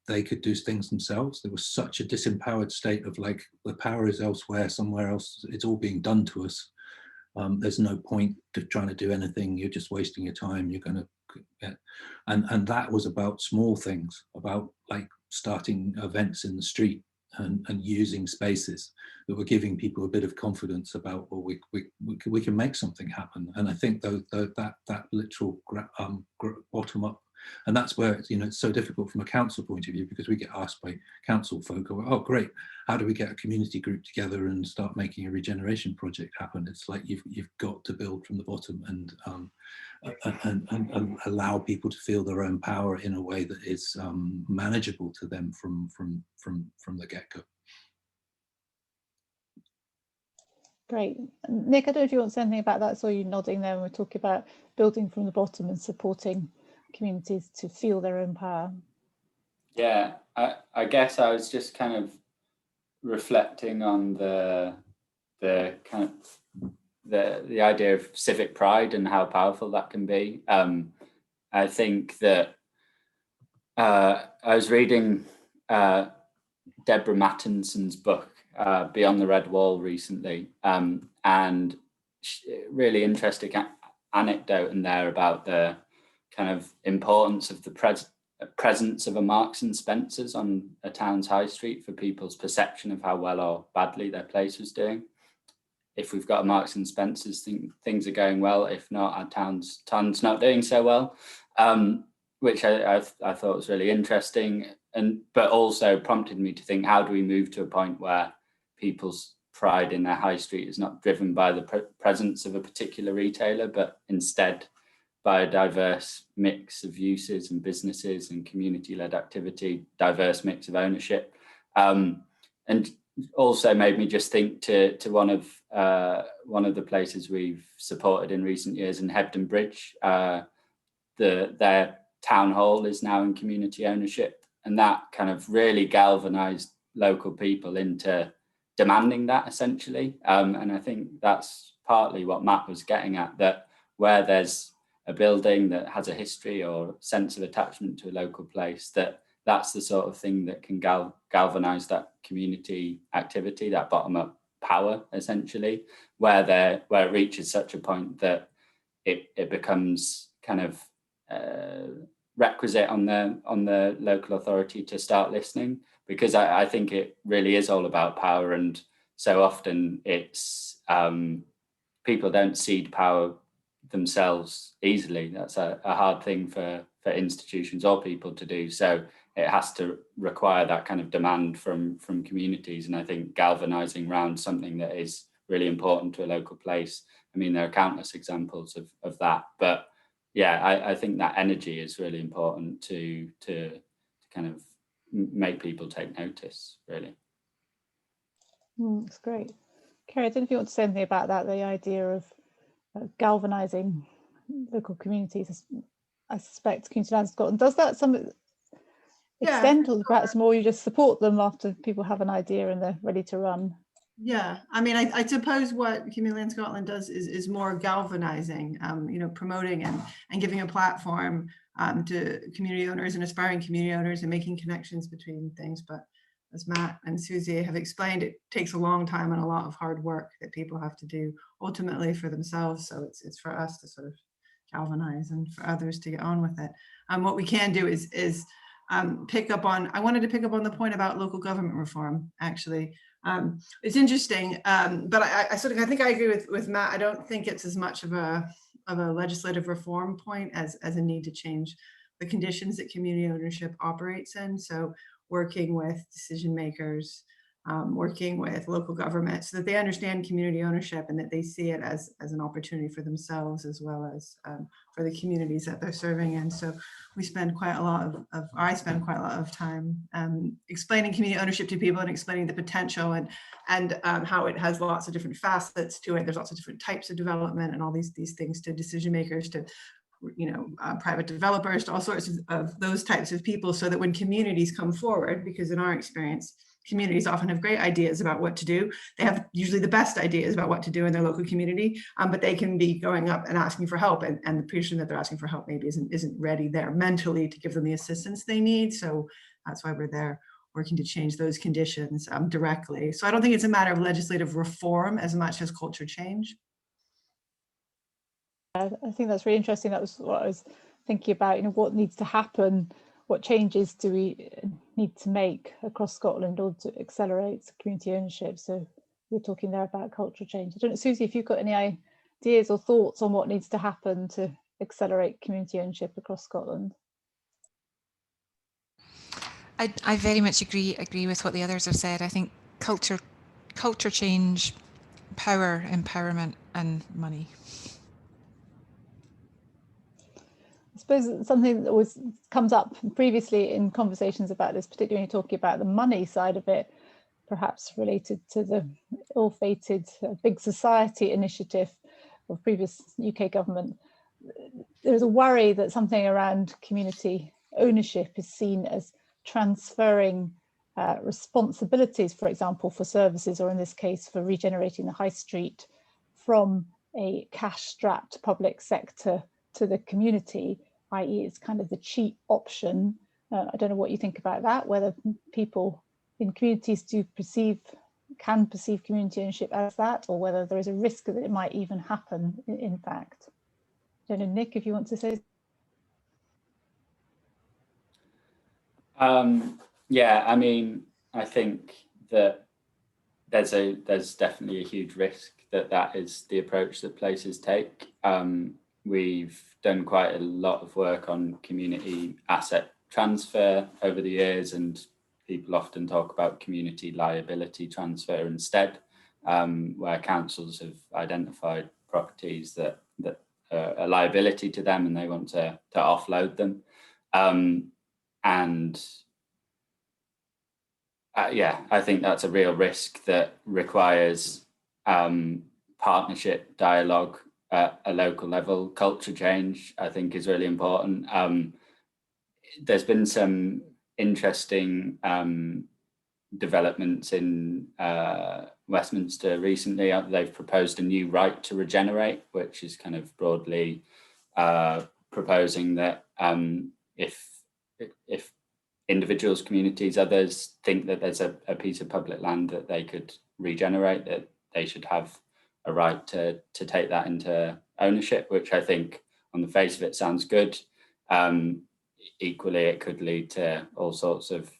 they could do things themselves. There was such a disempowered state of like, the power is elsewhere, somewhere else, it's all being done to us. There's no point to trying to do anything, you're just wasting your time, you're going to get, and that was about small things, about like starting events in the street and using spaces that were giving people a bit of confidence about, well, we can make something happen. And I think that literal bottom up, and that's where, you know, it's so difficult from a council point of view, because we get asked by council folk, oh great, how do we get a community group together and start making a regeneration project happen? It's like you've got to build from the bottom and allow people to feel their own power in a way that is manageable to them from the get-go. Great. Nick, I don't know if you want to say anything about that. I saw you nodding there when we're talking about building from the bottom and supporting communities to feel their own power. Yeah, I guess I was just kind of reflecting on the kind of the idea of civic pride and how powerful that can be. I think that I was reading Deborah Mattinson's book, Beyond the Red Wall, recently, and really interesting anecdote in there about the kind of importance of the presence of a Marks and Spencer's on a town's high street for people's perception of how well or badly their place was doing. If we've got a Marks and Spencer's, things are going well. If not, our town's not doing so well, which I thought was really interesting, but also prompted me to think, how do we move to a point where people's pride in their high street is not driven by the presence of a particular retailer, but instead by a diverse mix of uses and businesses and community-led activity, diverse mix of ownership, and also made me just think to one of the places we've supported in recent years in Hebden Bridge. Their town hall is now in community ownership, and that kind of really galvanized local people into demanding that, essentially. And I think that's partly what Matt was getting at, that where there's a building that has a history or sense of attachment to a local place, that's the sort of thing that can galvanize that community activity, that bottom-up power, essentially, where it reaches such a point that it becomes kind of requisite on the local authority to start listening, because I think it really is all about power, and so often it's people don't cede power themselves easily. That's a hard thing for institutions or people to do, so it has to require that kind of demand from communities. And I think galvanizing around something that is really important to a local place, I mean, there are countless examples of that, but yeah, I think that energy is really important to kind of make people take notice, really. That's great. Kerry, I don't know if you want to say anything about that, the idea of galvanising local communities. I suspect Community Land Scotland does that some extent, or perhaps more you just support them after people have an idea and they're ready to run. Yeah, I mean, I suppose what Community Land Scotland does is more galvanizing, promoting and giving a platform to community owners and aspiring community owners and making connections between things. But as Matt and Suzy have explained, it takes a long time and a lot of hard work that people have to do ultimately for themselves. So it's for us to sort of galvanize and for others to get on with it. What we can do is pick up on, I wanted to pick up on the point about local government reform, actually. It's interesting, but I think I agree with Matt. I don't think it's as much of a legislative reform point as a need to change the conditions that community ownership operates in. So working with decision makers, working with local government so that they understand community ownership and that they see it as an opportunity for themselves as well as for the communities that they're serving in. So we spend quite a lot I spend quite a lot of time explaining community ownership to people and explaining the potential and how it has lots of different facets to it. There's lots of different types of development and all these things to decision makers, to private developers, to all sorts of those types of people, so that when communities come forward, because in our experience, communities often have great ideas about what to do. They have usually the best ideas about what to do in their local community, but they can be going up and asking for help, and the person that they're asking for help maybe isn't ready there mentally to give them the assistance they need. So that's why we're there working to change those conditions directly. So I don't think it's a matter of legislative reform as much as culture change. I think that's really interesting. That was what I was thinking about, what needs to happen, what changes do we need to make across Scotland in order to accelerate community ownership. So we're talking there about cultural change. I don't know, Suzy, if you've got any ideas or thoughts on what needs to happen to accelerate community ownership across Scotland. I very much agree with what the others have said. I think culture change, power, empowerment, and money. I suppose something that always comes up previously in conversations about this, particularly when you're talking about the money side of it, perhaps related to the ill-fated Big Society initiative of previous UK government, there's a worry that something around community ownership is seen as transferring responsibilities, for example, for services, or in this case, for regenerating the high street, from a cash-strapped public sector to the community, i.e. it's kind of the cheap option. I don't know what you think about that, whether people in communities can perceive community ownership as that, or whether there is a risk that it might even happen in fact. I don't know, Nick, if you want to say. Yeah, I mean, I think that there's definitely a huge risk that is the approach that places take. We've done quite a lot of work on community asset transfer over the years, and people often talk about community liability transfer instead, where councils have identified properties that are a liability to them and they want to offload them. Yeah, I think that's a real risk that requires partnership, dialogue at a local level. Culture change, I think, is really important. There's been some interesting developments in Westminster recently. They've proposed a new right to regenerate, which is kind of broadly proposing that if individuals, communities, others think that there's a piece of public land that they could regenerate, that they should have a right to take that into ownership, which I think on the face of it sounds good. Equally, it could lead to all sorts of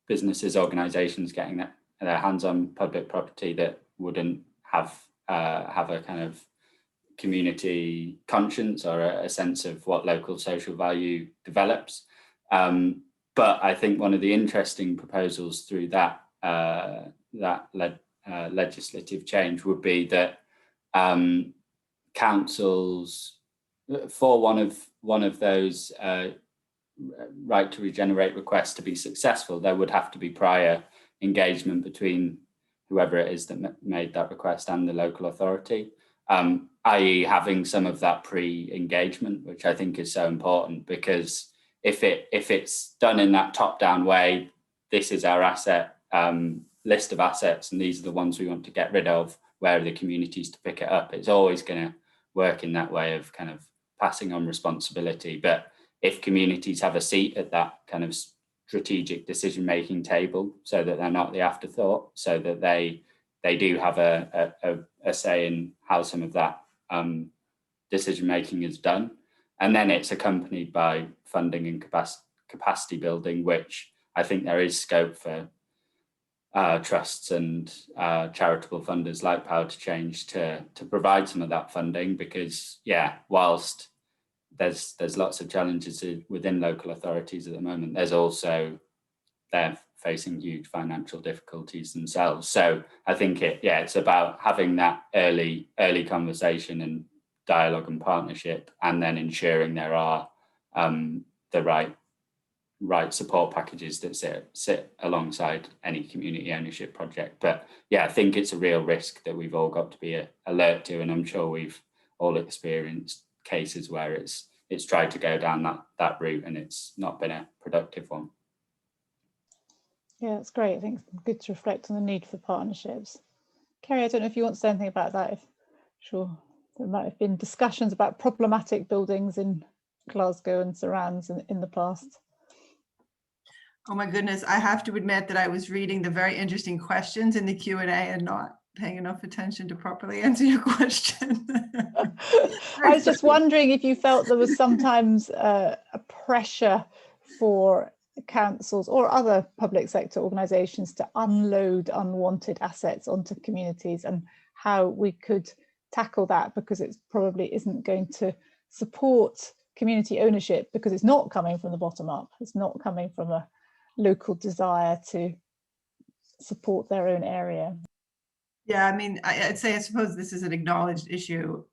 businesses, organisations getting their hands on public property that wouldn't have a kind of community conscience or a sense of what local social value develops. But I think one of the interesting proposals through that legislative change would be that councils, for one of those right to regenerate requests to be successful, there would have to be prior engagement between whoever it is that made that request and the local authority, i.e. having some of that pre-engagement, which I think is so important, because if it's done in that top-down way, this is our asset list of assets and these are the ones we want to get rid of, where are the communities to pick it up, it's always going to work in that way of kind of passing on responsibility. But if communities have a seat at that kind of strategic decision-making table, so that they're not the afterthought, so that they do have a say in how some of that decision-making is done, and then it's accompanied by funding and capacity building, which I think there is scope for trusts and charitable funders like Power to Change to provide some of that funding, because whilst there's lots of challenges within local authorities at the moment, there's also they're facing huge financial difficulties themselves. So I think it's about having that early conversation and dialogue and partnership, and then ensuring there are the right support packages that sit alongside any community ownership project. But I think it's a real risk that we've all got to be alert to, and I'm sure we've all experienced cases where it's tried to go down that route and it's not been a productive one. Yeah, that's great. I think it's good to reflect on the need for partnerships. Kerry, I don't know if you want to say anything about that. Sure, there might have been discussions about problematic buildings in Glasgow and surrounds in the past. Oh my goodness, I have to admit that I was reading the very interesting questions in the Q&A and not paying enough attention to properly answer your question. I was just wondering if you felt there was sometimes a pressure for councils or other public sector organisations to unload unwanted assets onto communities, and how we could tackle that, because it probably isn't going to support community ownership, because it's not coming from the bottom up. It's not coming from a local desire to support their own area. Yeah, I mean, I'd say, I suppose this is an acknowledged issue,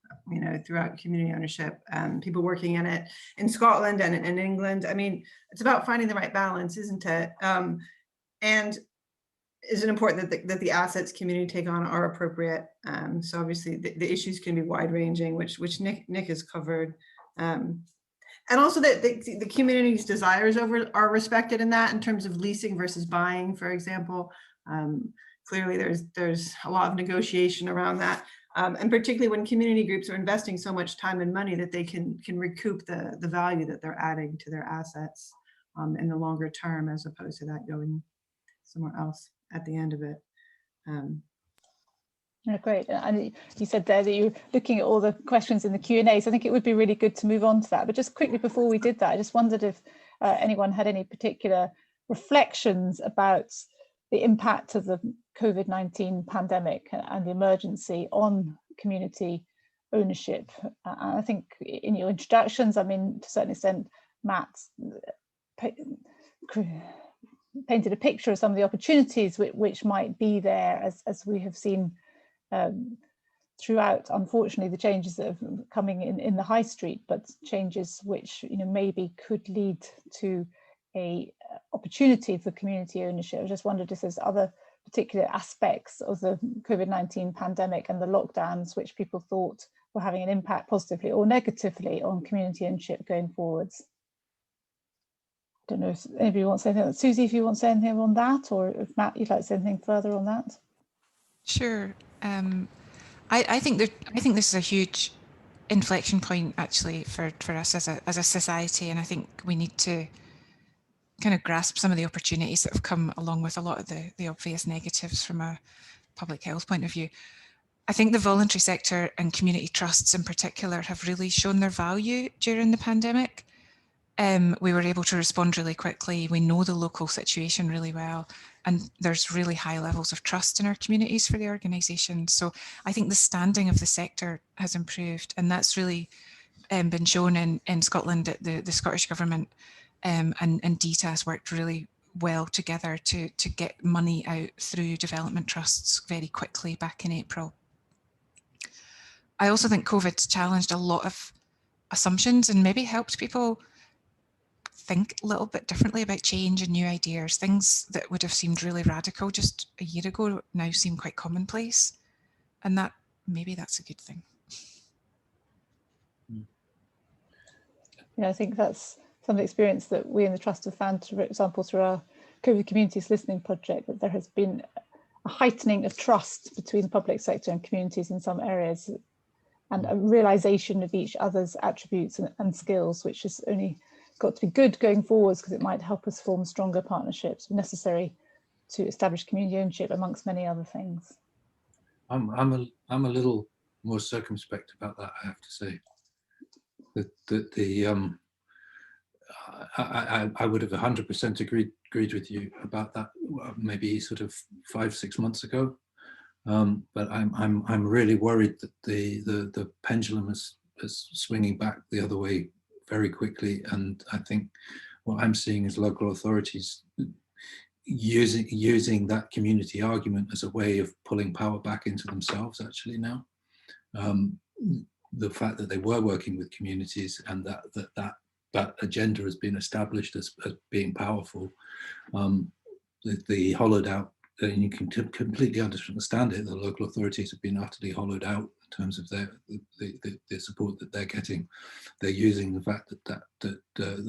throughout community ownership, people working in it in Scotland and in England. I mean, it's about finding the right balance, isn't it? And is it important that the assets community take on are appropriate? So obviously the issues can be wide ranging, which Nick has covered. And also that the community's desires are respected in that, in terms of leasing versus buying, for example. Clearly there's a lot of negotiation around that. And particularly when community groups are investing so much time and money that they can recoup the value that they're adding to their assets in the longer term, as opposed to that going somewhere else at the end of it. Yeah, great. And you said there that you're looking at all the questions in the Q&A, so I think it would be really good to move on to that. But just quickly before we did that, I just wondered if anyone had any particular reflections about the impact of the COVID-19 pandemic and the emergency on community ownership. I think in your introductions, I mean, to a certain extent, Matt painted a picture of some of the opportunities which might be there, as we have seen throughout, unfortunately, the changes that are coming in the high street, but changes which, you know, maybe could lead to a opportunity for community ownership. I just wondered if there's other particular aspects of the COVID-19 pandemic and the lockdowns which people thought were having an impact positively or negatively on community ownership going forwards. I don't know if anybody wants to say anything. Suzy, if you want to say anything on that, or if Matt, you'd like to say anything further on that. Sure. I think this is a huge inflection point actually for us as a society, and I think we need to kind of grasp some of the opportunities that have come along with a lot of the obvious negatives from a public health point of view. I think the voluntary sector and community trusts in particular have really shown their value during the pandemic. We were able to respond really quickly. We know the local situation really well, and there's really high levels of trust in our communities for the organisation. So I think the standing of the sector has improved, and that's really been shown in Scotland. At the Scottish Government and DETA has worked really well together to get money out through development trusts very quickly back in April. I also think COVID's challenged a lot of assumptions and maybe helped people think a little bit differently about change and new ideas. Things that would have seemed really radical just a year ago now seem quite commonplace, and that maybe that's a good thing. Yeah, I think that's some experience that we in the Trust have found, for example, through our COVID Communities Listening project, that there has been a heightening of trust between the public sector and communities in some areas, and a realisation of each other's attributes and skills, which has only got to be good going forwards, because it might help us form stronger partnerships necessary to establish community ownership, amongst many other things. I'm a little more circumspect about that, I have to say. I would have 100% agreed with you about that maybe sort of 5-6 months ago, but I'm really worried that the pendulum is swinging back the other way very quickly, and I think what I'm seeing is local authorities using that community argument as a way of pulling power back into themselves actually now. The fact that they were working with communities and that agenda has been established as being powerful, the hollowed out, and you can completely understand it, the local authorities have been utterly hollowed out in terms of the support that they're getting. They're using the fact that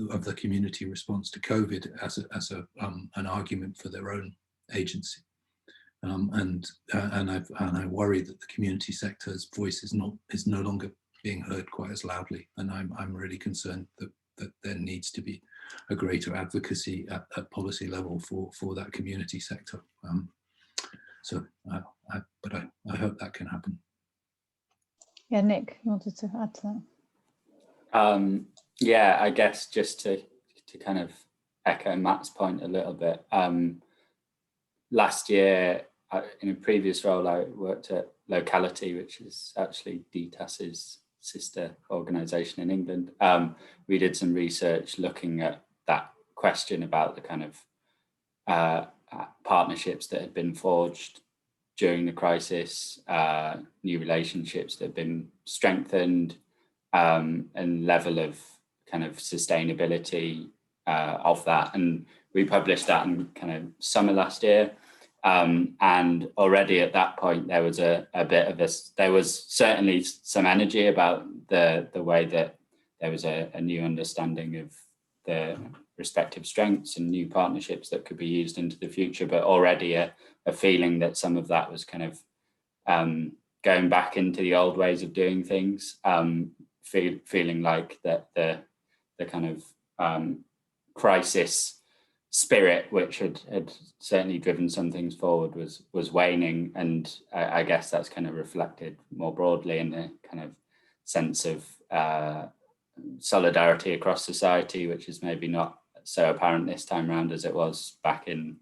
of the community response to COVID as an argument for their own agency. And I worry that the community sector's voice is no longer being heard quite as loudly, and I'm really concerned that there needs to be a greater advocacy at policy level for that community sector. But I hope that can happen. Yeah, Nick, you wanted to add to that? Yeah, I guess just to kind of echo Matt's point a little bit. Last year, in a previous role, I worked at Locality, which is actually DETA's sister organisation in England. We did some research looking at that question about the kind of partnerships that had been forged during the crisis, new relationships that have been strengthened, and level of kind of sustainability of that. And we published that in kind of summer last year. And already at that point, there was a bit of there was certainly some energy about the way that there was a new understanding of the respective strengths and new partnerships that could be used into the future, but already a feeling that some of that was kind of going back into the old ways of doing things, feeling like that the kind of crisis spirit, which had certainly driven some things forward, was waning. And I guess that's kind of reflected more broadly in the kind of sense of solidarity across society, which is maybe not so apparent this time around as it was back in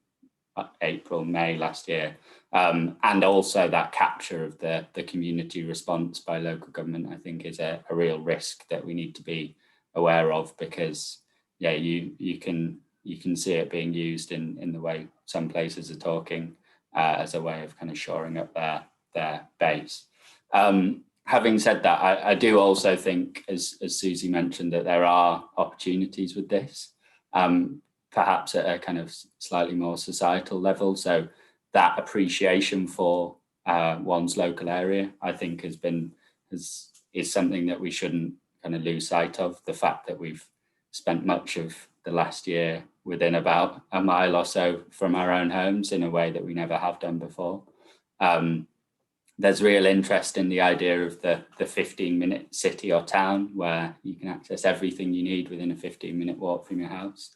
April, May last year. And also that capture of the community response by local government, I think, is a real risk that we need to be aware of, because yeah, you can see it being used in the way some places are talking as a way of kind of shoring up their base. Having said that, I do also think, as Suzy mentioned, that there are opportunities with this, perhaps at a kind of slightly more societal level. So that appreciation for one's local area, I think, is something that we shouldn't kind of lose sight of. The fact that we've spent much of the last year within about a mile or so from our own homes in a way that we never have done before. There's real interest in the idea of the 15-minute city or town where you can access everything you need within a 15-minute walk from your house,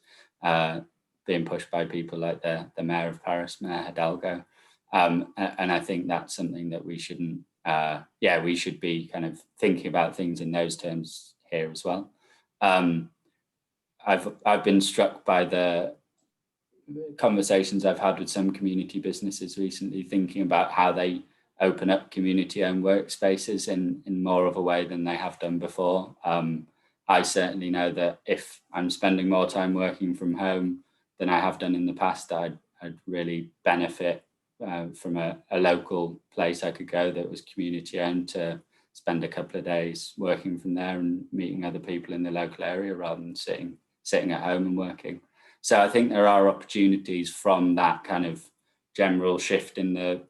being pushed by people like the Mayor of Paris, Mayor Hidalgo. And I think that's something that we shouldn't, we should be kind of thinking about things in those terms here as well. I've been struck by the conversations I've had with some community businesses recently, thinking about how they open up community-owned workspaces in more of a way than they have done before. I certainly know that if I'm spending more time working from home than I have done in the past, I'd really benefit from a local place I could go that was community-owned, to spend a couple of days working from there and meeting other people in the local area rather than sitting at home and working. So I think there are opportunities from that kind of general shift in the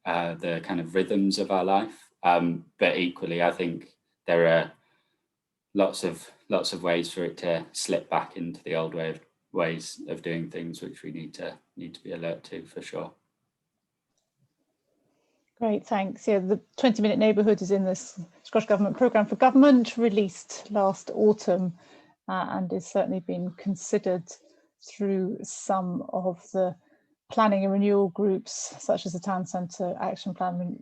kind of rhythms of our life. But equally, I think there are lots of ways for it to slip back into the old ways of doing things, which we need to be alert to, for sure. Great, thanks. Yeah, the 20-minute neighbourhood is in this Scottish Government programme for government, released last autumn, and is certainly being considered through some of the planning and renewal groups, such as the Town Centre Action Plan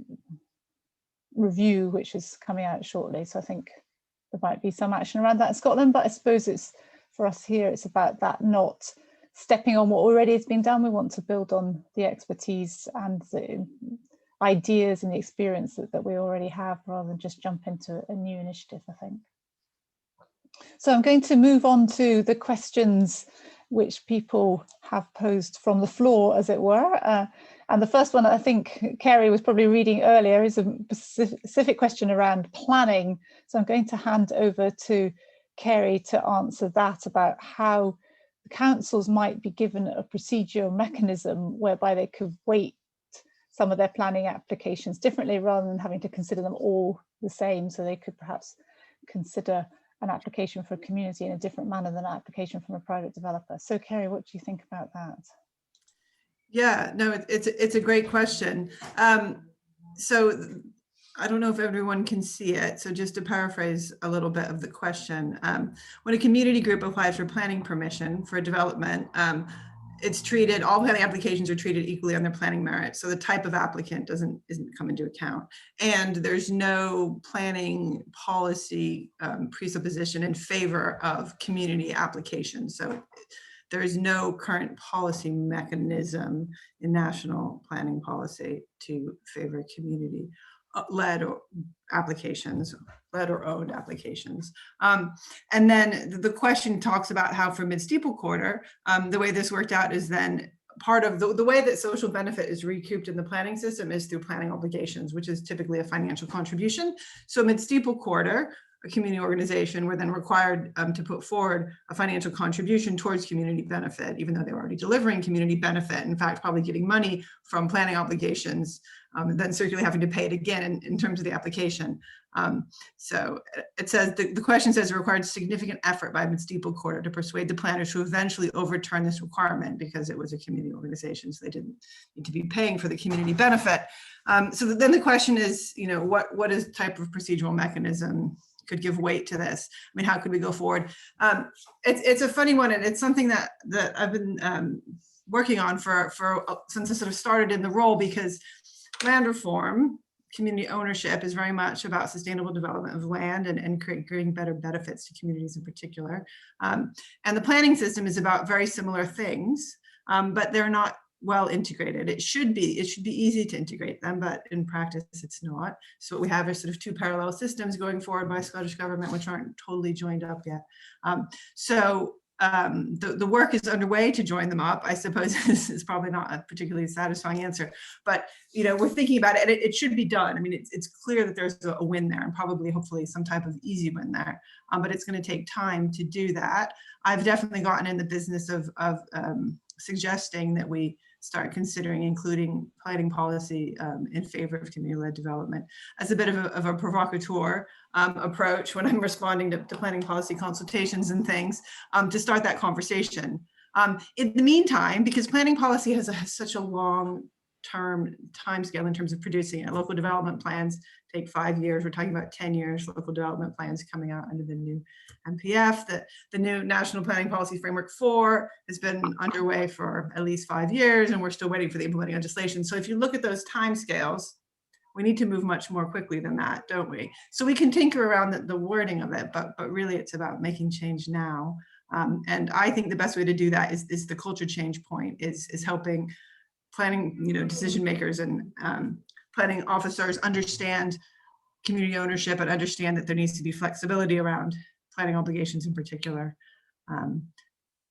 review, which is coming out shortly. So I think there might be some action around that in Scotland, but I suppose it's, for us here, it's about that not stepping on what already has been done. We want to build on the expertise and the ideas and the experience that we already have, rather than just jump into a new initiative, I think. So I'm going to move on to the questions which people have posed from the floor, as it were. And the first one, I think Kerry was probably reading earlier, is a specific question around planning. So I'm going to hand over to Kerry to answer that, about how the councils might be given a procedural mechanism whereby they could weight some of their planning applications differently, rather than having to consider them all the same. So they could perhaps consider an application for a community in a different manner than an application from a private developer. So Kerry, what do you think about that? Yeah, no, it's a great question. So I don't know if everyone can see it. So just to paraphrase a little bit of the question, when a community group applies for planning permission for a development, it's treated, all planning applications are treated equally on their planning merit. So the type of applicant isn't come into account. And there's no planning policy presupposition in favor of community applications. So there is no current policy mechanism in national planning policy to favor community led or applications, led or owned applications. And then the question talks about how for mid-steeple quarter, the way this worked out is then part of the way that social benefit is recouped in the planning system is through planning obligations, which is typically a financial contribution. So mid-steeple quarter, a community organization were then required to put forward a financial contribution towards community benefit, even though they were already delivering community benefit, in fact, probably getting money from planning obligations, and then circularly having to pay it again in terms of the application. So it says, the question says it required significant effort by the steeple quarter to persuade the planners to eventually overturn this requirement because it was a community organization, so they didn't need to be paying for the community benefit. So then the question is, what is type of procedural mechanism could give weight to this? I mean, how could we go forward? It's a funny one, and it's something that I've been working on for since I sort of started in the role, because land reform, community ownership is very much about sustainable development of land and creating better benefits to communities in particular. And the planning system is about very similar things, but they're not well integrated. It should be easy to integrate them, but in practice it's not. So what we have is sort of two parallel systems going forward by Scottish Government, which aren't totally joined up yet. The work is underway to join them up. I suppose this is probably not a particularly satisfying answer, but we're thinking about it, and it should be done. I mean, it's clear that there's a win there, and probably hopefully some type of easy win there, but it's going to take time to do that. I've definitely gotten in the business of suggesting that we start considering including planning policy in favor of community-led development as a bit of a provocateur approach when I'm responding to planning policy consultations and things, to start that conversation. In the meantime, because planning policy has such a long-term timescale in terms of producing it, local development plans take 5 years. We're talking about 10 years. Local development plans coming out under the new NPF. The new National Planning Policy Framework 4 has been underway for at least 5 years, and we're still waiting for the implementing legislation. So if you look at those timescales, we need to move much more quickly than that, don't we? So we can tinker around the wording of it, but really it's about making change now. And I think the best way to do that is the culture change point, is helping planning, decision makers and planning officers understand community ownership and understand that there needs to be flexibility around planning obligations in particular.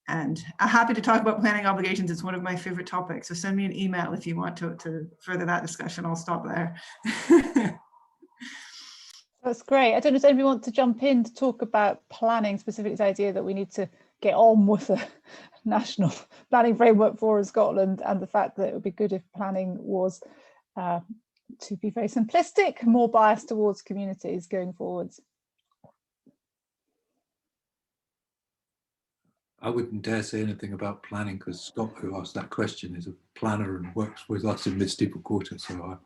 And I'm happy to talk about planning obligations. It's one of my favorite topics. So send me an email if you want to further that discussion. I'll stop there. That's great. I don't know if anybody wants to jump in to talk about planning, specifically the idea that we need to get on with a national planning framework for Scotland, and the fact that it would be good if planning was, to be very simplistic, more biased towards communities going forwards. I wouldn't dare say anything about planning, because Scott, who asked that question, is a planner and works with us in mid-steeple quarter, so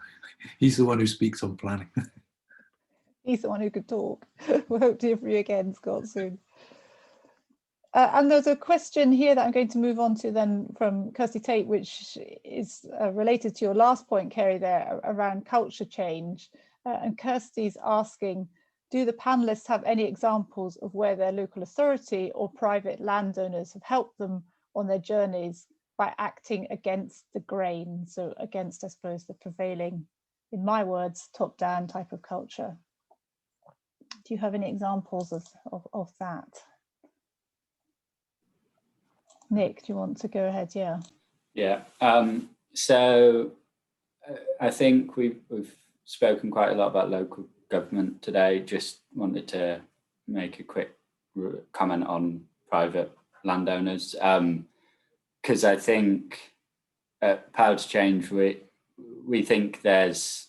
he's the one who speaks on planning. He's the one who could talk. We'll hope to hear from you again, Scott, soon. And there's a question here that I'm going to move on to then from Kirsty Tate, which is related to your last point, Kerry, there around culture change. And Kirsty's asking, do the panelists have any examples of where their local authority or private landowners have helped them on their journeys by acting against the grain? So against, I suppose, the prevailing, in my words, top-down type of culture. Do you have any examples of that? Nick, do you want to go ahead? Yeah. So I think we've spoken quite a lot about local government today. Just wanted to make a quick comment on private landowners, because I think at Power to Change we think there's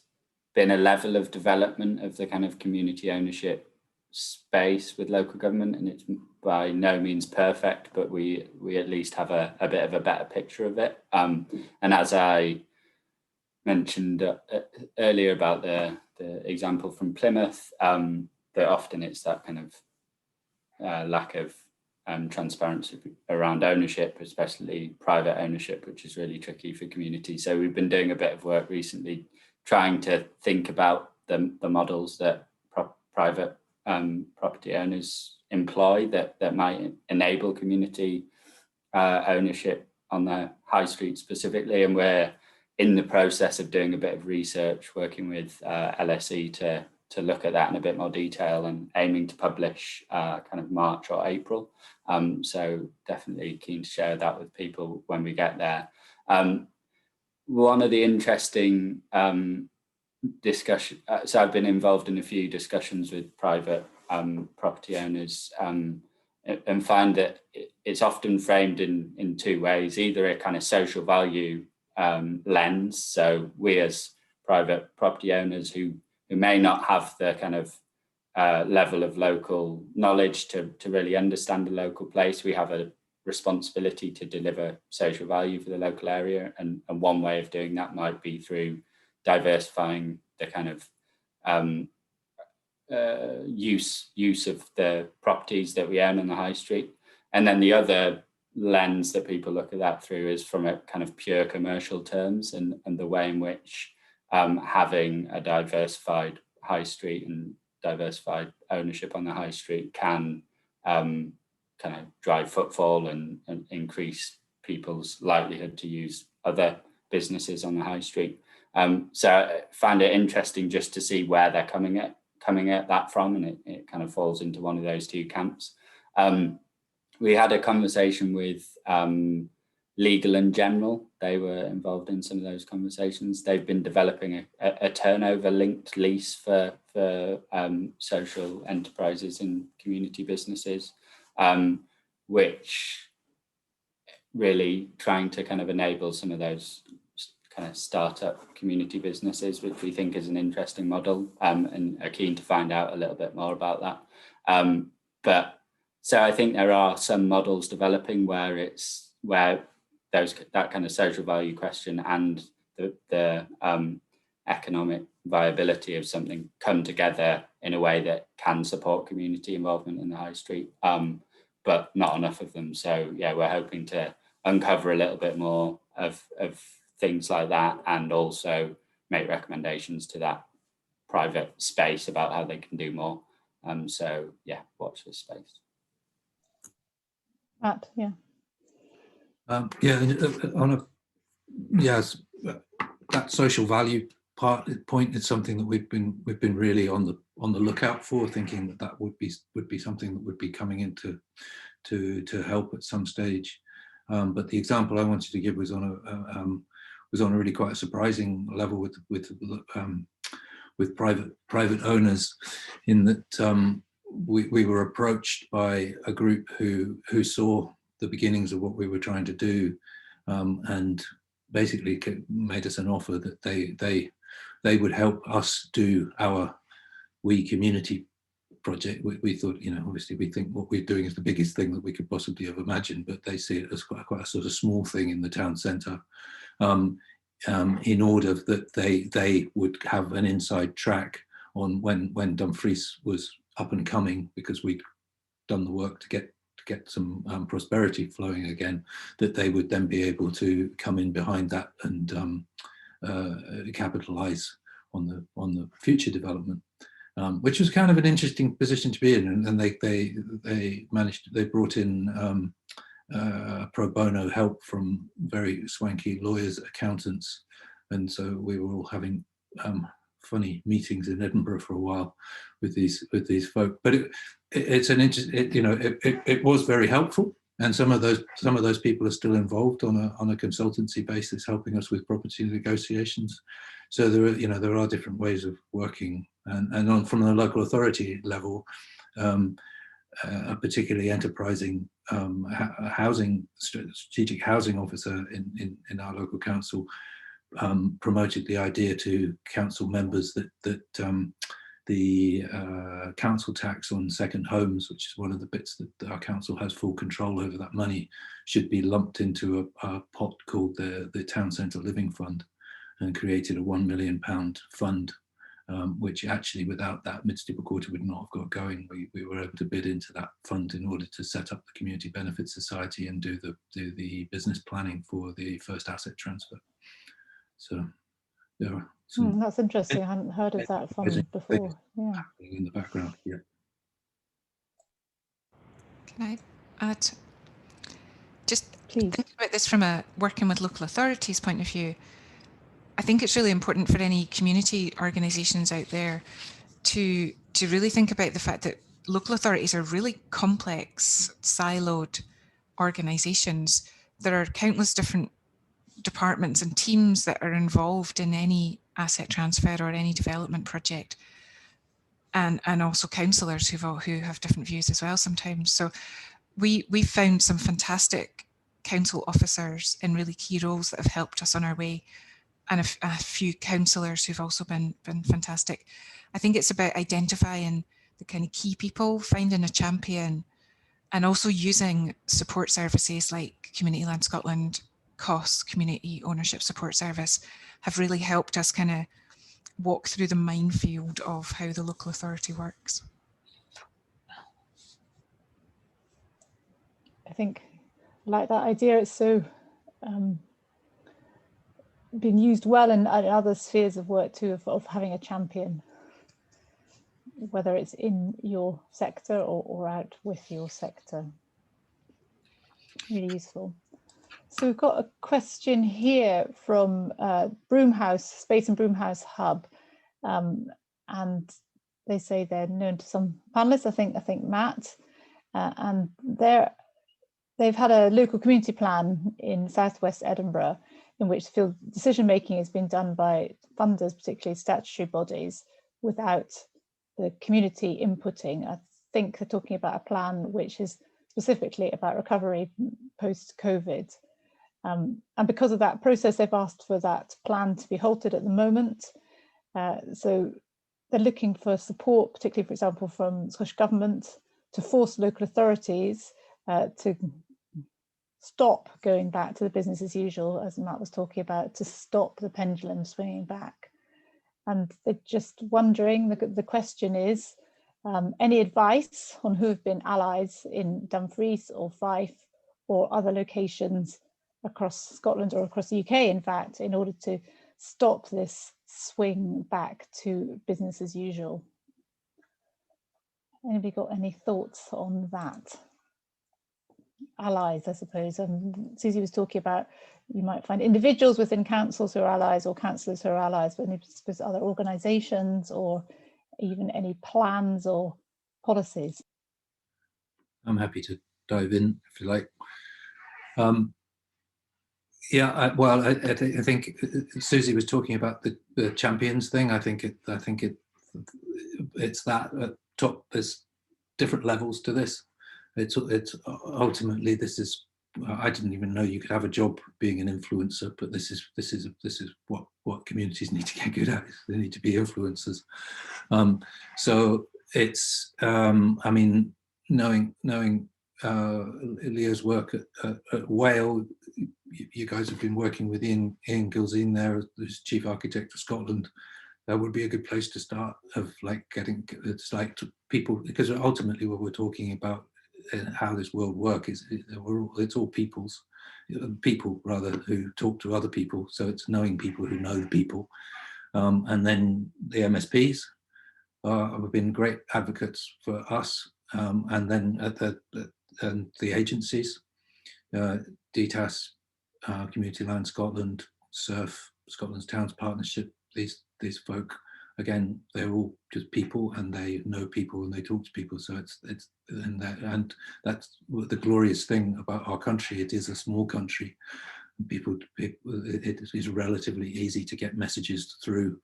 been a level of development of the kind of community ownership space with local government, and it's by no means perfect, but we at least have a bit of a better picture of it. And as I mentioned earlier about the example from Plymouth, that often it's that kind of lack of transparency around ownership, especially private ownership, which is really tricky for communities. So we've been doing a bit of work recently trying to think about the models that private property owners employ that might enable community ownership on the high street specifically. And we're in the process of doing a bit of research, working with LSE to look at that in a bit more detail, and aiming to publish kind of March or April. So definitely keen to share that with people when we get there. One of the interesting discussion, so I've been involved in a few discussions with private property owners, and find that it's often framed in two ways, either a kind of social value lens. So we as private property owners who may not have the kind of level of local knowledge to really understand the local place, we have a responsibility to deliver social value for the local area. And one way of doing that might be through diversifying the kind of use of the properties that we own on the high street. And then the other lens that people look at that through is from a kind of pure commercial terms, and the way in which having a diversified high street and diversified ownership on the high street can kind of drive footfall and increase people's likelihood to use other businesses on the high street. So I find it interesting just to see where they're coming at that from, and it kind of falls into one of those two camps. We had a conversation with Legal and General. They were involved in some of those conversations. They've been developing a turnover linked lease for social enterprises and community businesses, which really trying to kind of enable some of those kind of startup community businesses, which we think is an interesting model, and are keen to find out a little bit more about that. But so I think there are some models developing where that kind of social value question and the economic viability of something come together in a way that can support community involvement in the high street, but not enough of them. So yeah, we're hoping to uncover a little bit more of things like that, and also make recommendations to that private space about how they can do more. So yeah, watch this space. Matt, yeah. Yes, that social value point is something that we've been really on the lookout for, thinking that would be something that would be coming into to help at some stage. But the example I wanted to give was on a really quite a surprising level with private owners, in that we were approached by a group who saw the beginnings of what we were trying to do, and basically made us an offer that they would help us do our We Community project. We thought, obviously we think what we're doing is the biggest thing that we could possibly have imagined, but they see it as quite a sort of small thing in the town centre, in order that they would have an inside track on when Dumfries was up and coming, because we'd done the work to get some prosperity flowing again, that they would then be able to come in behind that and capitalise on the future development, which was kind of an interesting position to be in. And they brought in pro bono help from very swanky lawyers, accountants, and so we were all having funny meetings in Edinburgh for a while with these folk. But it's an interest. It was very helpful, and some of those people are still involved on a consultancy basis, helping us with property negotiations. So there are different ways of working, and from the local authority level, a particularly enterprising strategic housing officer in our local council promoted the idea to council members that the council tax on second homes, which is one of the bits that our council has full control over, that money should be lumped into a pot called the Town Centre Living Fund, and created a £1 million fund, which actually without that Mid-Steeple Quarter would not have got going. We were able to bid into that fund in order to set up the Community Benefit Society and do the business planning for the first asset transfer. So there are some that's interesting. I hadn't heard of that fund before. Yeah. In the background, yeah. Can I add? Just Please. thinking about this from a working with local authorities point of view, I think it's really important for any community organisations out there to really think about the fact that local authorities are really complex, siloed organisations. There are countless different departments and teams that are involved in any asset transfer or any development project. and also councillors who have different views as well sometimes. So we found some fantastic council officers in really key roles that have helped us on our way, and a few councillors who've also been fantastic. I think it's about identifying the kind of key people, finding a champion, and also using support services like Community Land Scotland, COS, Community Ownership Support Service, have really helped us kind of walk through the minefield of how the local authority works. I think I like that idea. It's so been used well in other spheres of work too, of having a champion, whether it's in your sector or out with your sector. Really useful. So we've got a question here from Broomhouse, Space and Broomhouse Hub, and they say they're known to some panelists. I think Matt, and they've had a local community plan in southwest Edinburgh, in which field decision making has been done by funders, particularly statutory bodies, without the community inputting. I think they're talking about a plan which is specifically about recovery post-COVID. And because of that process, they've asked for that plan to be halted at the moment. So they're looking for support, particularly, for example, from Scottish Government, to force local authorities to stop going back to the business as usual, as Matt was talking about, to stop the pendulum swinging back. And they're just wondering, the question is, any advice on who have been allies in Dumfries or Fife or other locations across Scotland or across the UK, in fact, in order to stop this swing back to business as usual? Anybody got any thoughts on that? Allies, I suppose. Suzy was talking about, you might find individuals within councils who are allies, or councillors who are allies, but any other organisations, or even any plans or policies. I'm happy to dive in if you like. Yeah, I think Suzy was talking about the champions thing. I think it's that at top. There's different levels to this. It's ultimately, this is, I didn't even know you could have a job being an influencer, but this is what communities need to get good at. They need to be influencers. So it's I mean, knowing Leah's work at Whale, you guys have been working with Ian Gilzine there as Chief Architect of Scotland. That would be a good place to start, of like getting, it's like to people, because ultimately what we're talking about how this world works is it's all people rather, who talk to other people. So it's knowing people who know the people. And then the MSPs have been great advocates for us. And then at the agencies, DTAS, Community Land Scotland, SURF, Scotland's Towns Partnership, these folk, again, they're all just people, and they know people and they talk to people. So and that's the glorious thing about our country. It is a small country. It is relatively easy to get messages through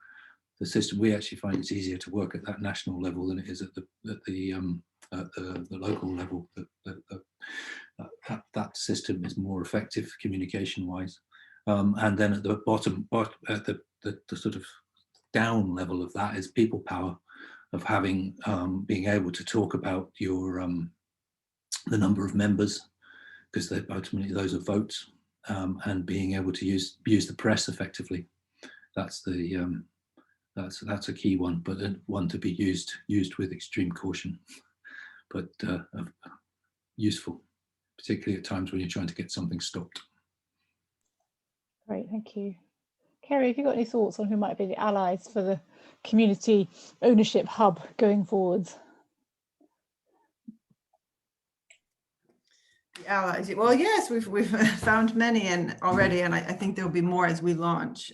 the system. We actually find it's easier to work at that national level than it is at the local level. That system is more effective communication wise. And then at the bottom, at the sort of down level of that is people power, of having being able to talk about your the number of members, because ultimately those are votes, and being able to use the press effectively. That's the that's a key one, but one to be used with extreme caution, but useful, particularly at times when you're trying to get something stopped. Great, thank you. Kerry, have you got any thoughts on who might be the allies for the community ownership hub going forwards? The allies, well, yes, we've found many already, and I think there'll be more as we launch.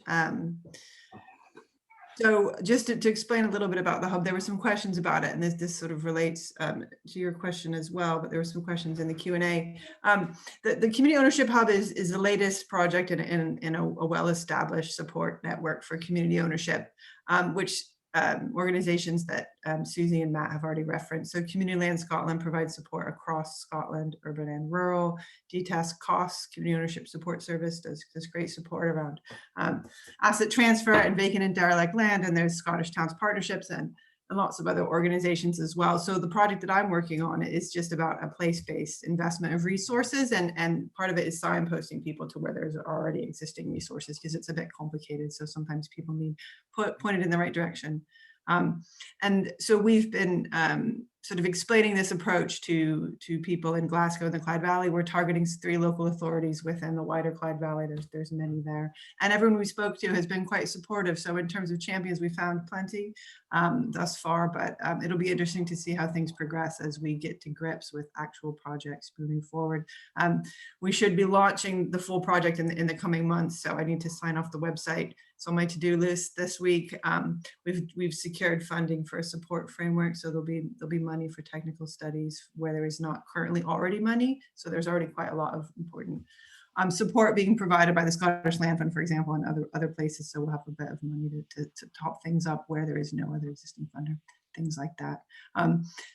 So just to explain a little bit about the hub, there were some questions about it, and this sort of relates to your question as well, but there were some questions in the Q&A. The Community Ownership Hub is the latest project in a well-established support network for community ownership, which organisations that Suzy and Matt have already referenced. So Community Land Scotland provides support across Scotland, urban and rural. DTAS Costs, Community Ownership Support Service, does great support around asset transfer and vacant and derelict land. And there's Scottish Towns Partnerships and lots of other organizations as well. So the project that I'm working on is just about a place-based investment of resources, and part of it is signposting people to where there's already existing resources, because it's a bit complicated. So sometimes people need pointed in the right direction. And so we've been sort of explaining this approach to people in Glasgow and the Clyde Valley. We're targeting 3 local authorities within the wider Clyde Valley. There's many there. And everyone we spoke to has been quite supportive. So in terms of champions, we found plenty thus far, but it'll be interesting to see how things progress as we get to grips with actual projects moving forward. We should be launching the full project in the coming months. So I need to sign off the website. It's on my to-do list this week. We've secured funding for a support framework, so there'll be money for technical studies where there is not currently already money. So there's already quite a lot of important support being provided by the Scottish Land Fund, for example, and other places. So we'll have a bit of money to top things up where there is no other existing funder, things like that.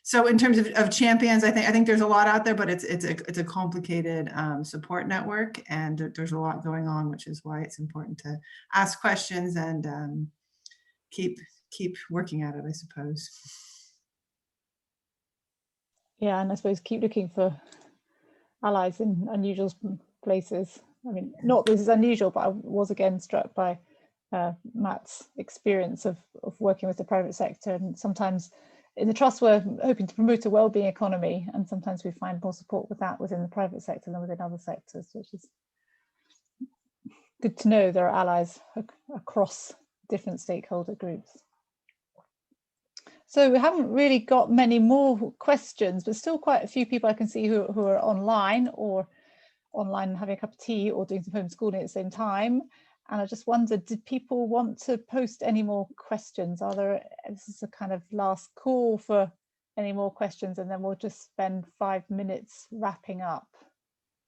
So in terms of champions, I think there's a lot out there, but it's a complicated support network, and there's a lot going on, which is why it's important to ask questions and keep working at it, I suppose. Yeah, and I suppose keep looking for allies in unusual places. I mean, not this is unusual, but I was again struck by Matt's experience of working with the private sector. And sometimes in the trust, we're hoping to promote a wellbeing economy, and sometimes we find more support with that within the private sector than within other sectors, which is good to know there are allies across different stakeholder groups. So we haven't really got many more questions, but still quite a few people I can see who are online having a cup of tea or doing some homeschooling at the same time. And I just wondered, did people want to post any more questions? This is a kind of last call for any more questions, and then we'll just spend 5 minutes wrapping up.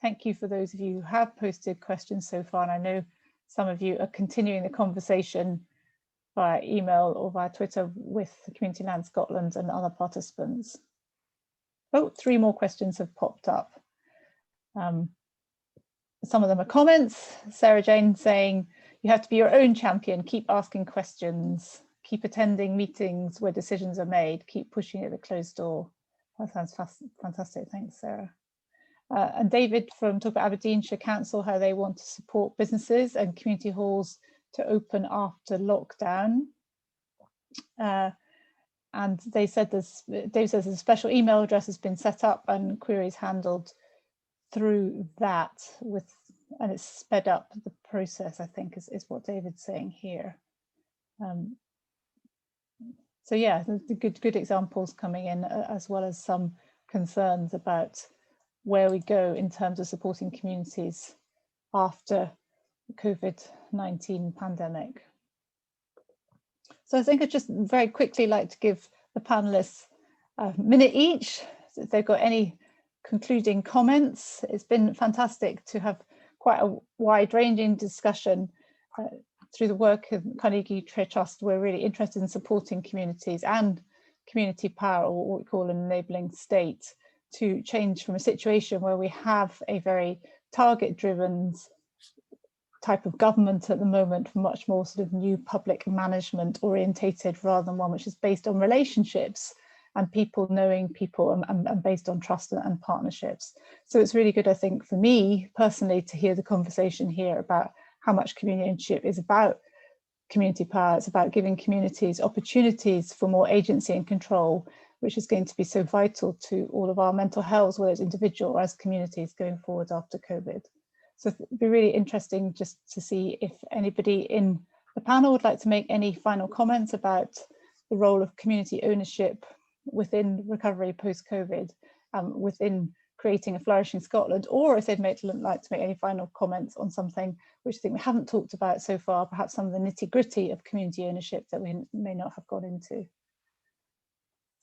Thank you for those of you who have posted questions so far. And I know some of you are continuing the conversation via email or via Twitter with the Community Land Scotland and other participants. Oh, 3 more questions have popped up. Some of them are comments. Sarah Jane saying, you have to be your own champion, keep asking questions, keep attending meetings where decisions are made, keep pushing at the closed door. That sounds fantastic, thanks Sarah. And David from talk about Aberdeenshire Council, how they want to support businesses and community halls to open after lockdown. And they said Dave says a special email address has been set up and queries handled through that and it's sped up the process, I think is what David's saying here. So yeah, the good examples coming in, as well as some concerns about where we go in terms of supporting communities after the COVID-19 pandemic. So I think I'd just very quickly like to give the panelists a minute each, if they've got any concluding comments. It's been fantastic to have quite a wide-ranging discussion through the work of Carnegie UK Trust. We're really interested in supporting communities and community power, or what we call an enabling state, to change from a situation where we have a very target-driven type of government at the moment, much more sort of new public management orientated, rather than one which is based on relationships and people knowing people and based on trust and partnerships. So it's really good, I think, for me personally to hear the conversation here about how much community ownership is about community power. It's about giving communities opportunities for more agency and control, which is going to be so vital to all of our mental health, whether it's individual or as communities going forward after COVID. So it'd be really interesting just to see if anybody in the panel would like to make any final comments about the role of community ownership within recovery post-COVID, within creating a flourishing Scotland, or if they'd like to make any final comments on something which I think we haven't talked about so far, perhaps some of the nitty-gritty of community ownership that we may not have gone into.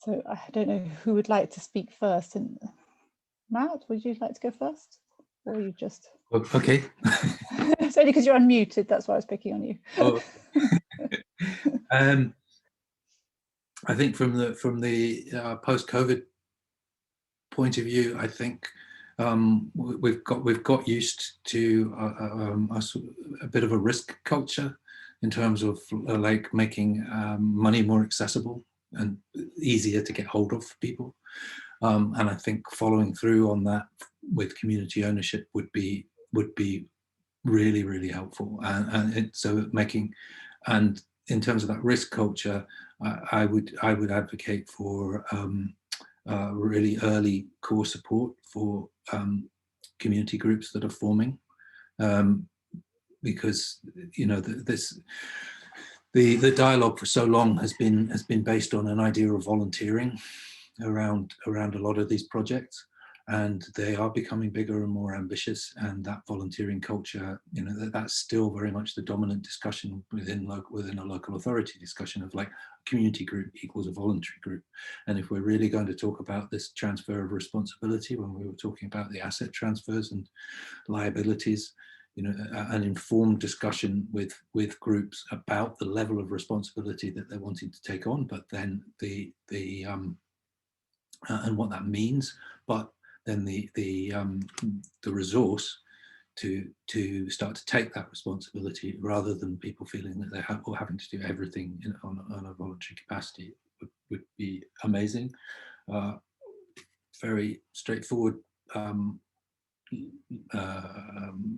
So I don't know who would like to speak first. And Matt, would you like to go first? Or you just... Okay. It's only because you're unmuted, that's why I was picking on you. Oh. I think from the post-COVID point of view, I think we've got used to a bit of a risk culture in terms of like making money more accessible and easier to get hold of for people. And I think following through on that with community ownership would be really, really helpful. And in terms of that risk culture, I would advocate for really early core support for community groups that are forming, because the dialogue for so long has been based on an idea of volunteering around a lot of these projects, and they are becoming bigger and more ambitious, and that volunteering culture, that's still very much the dominant discussion within a local authority discussion of like a community group equals a voluntary group. And if we're really going to talk about this transfer of responsibility, when we were talking about the asset transfers and liabilities, an informed discussion with groups about the level of responsibility that they're wanting to take on, but then and what that means, but then the resource to start to take that responsibility, rather than people feeling that they're having to do everything on a voluntary capacity, would be amazing. Very straightforward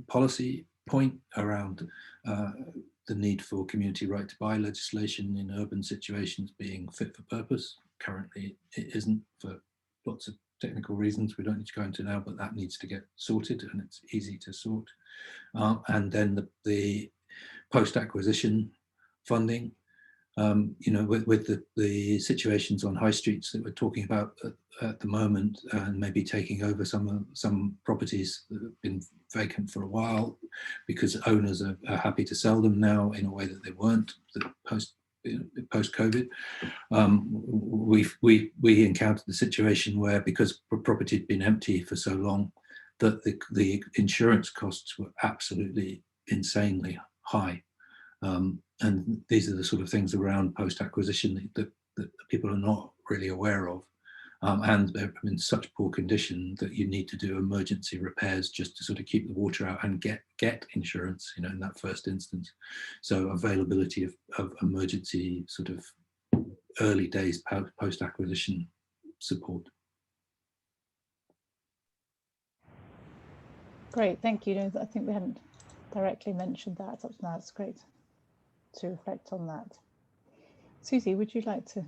policy point around the need for community right to buy legislation in urban situations being fit for purpose. Currently it isn't, for lots of technical reasons we don't need to go into now, but that needs to get sorted, and it's easy to sort. And then the post-acquisition funding, with the situations on high streets that we're talking about at the moment, and maybe taking over some properties that have been vacant for a while because owners are happy to sell them now in a way that they weren't post-COVID. We encountered the situation where, because property had been empty for so long, that the insurance costs were absolutely insanely high. And these are the sort of things around post-acquisition that people are not really aware of. And they're in such poor condition that you need to do emergency repairs just to sort of keep the water out and get insurance, in that first instance. So availability of emergency sort of early days post-acquisition support. Great, thank you. I think we hadn't directly mentioned that. That's great to reflect on that. Suzy, would you like to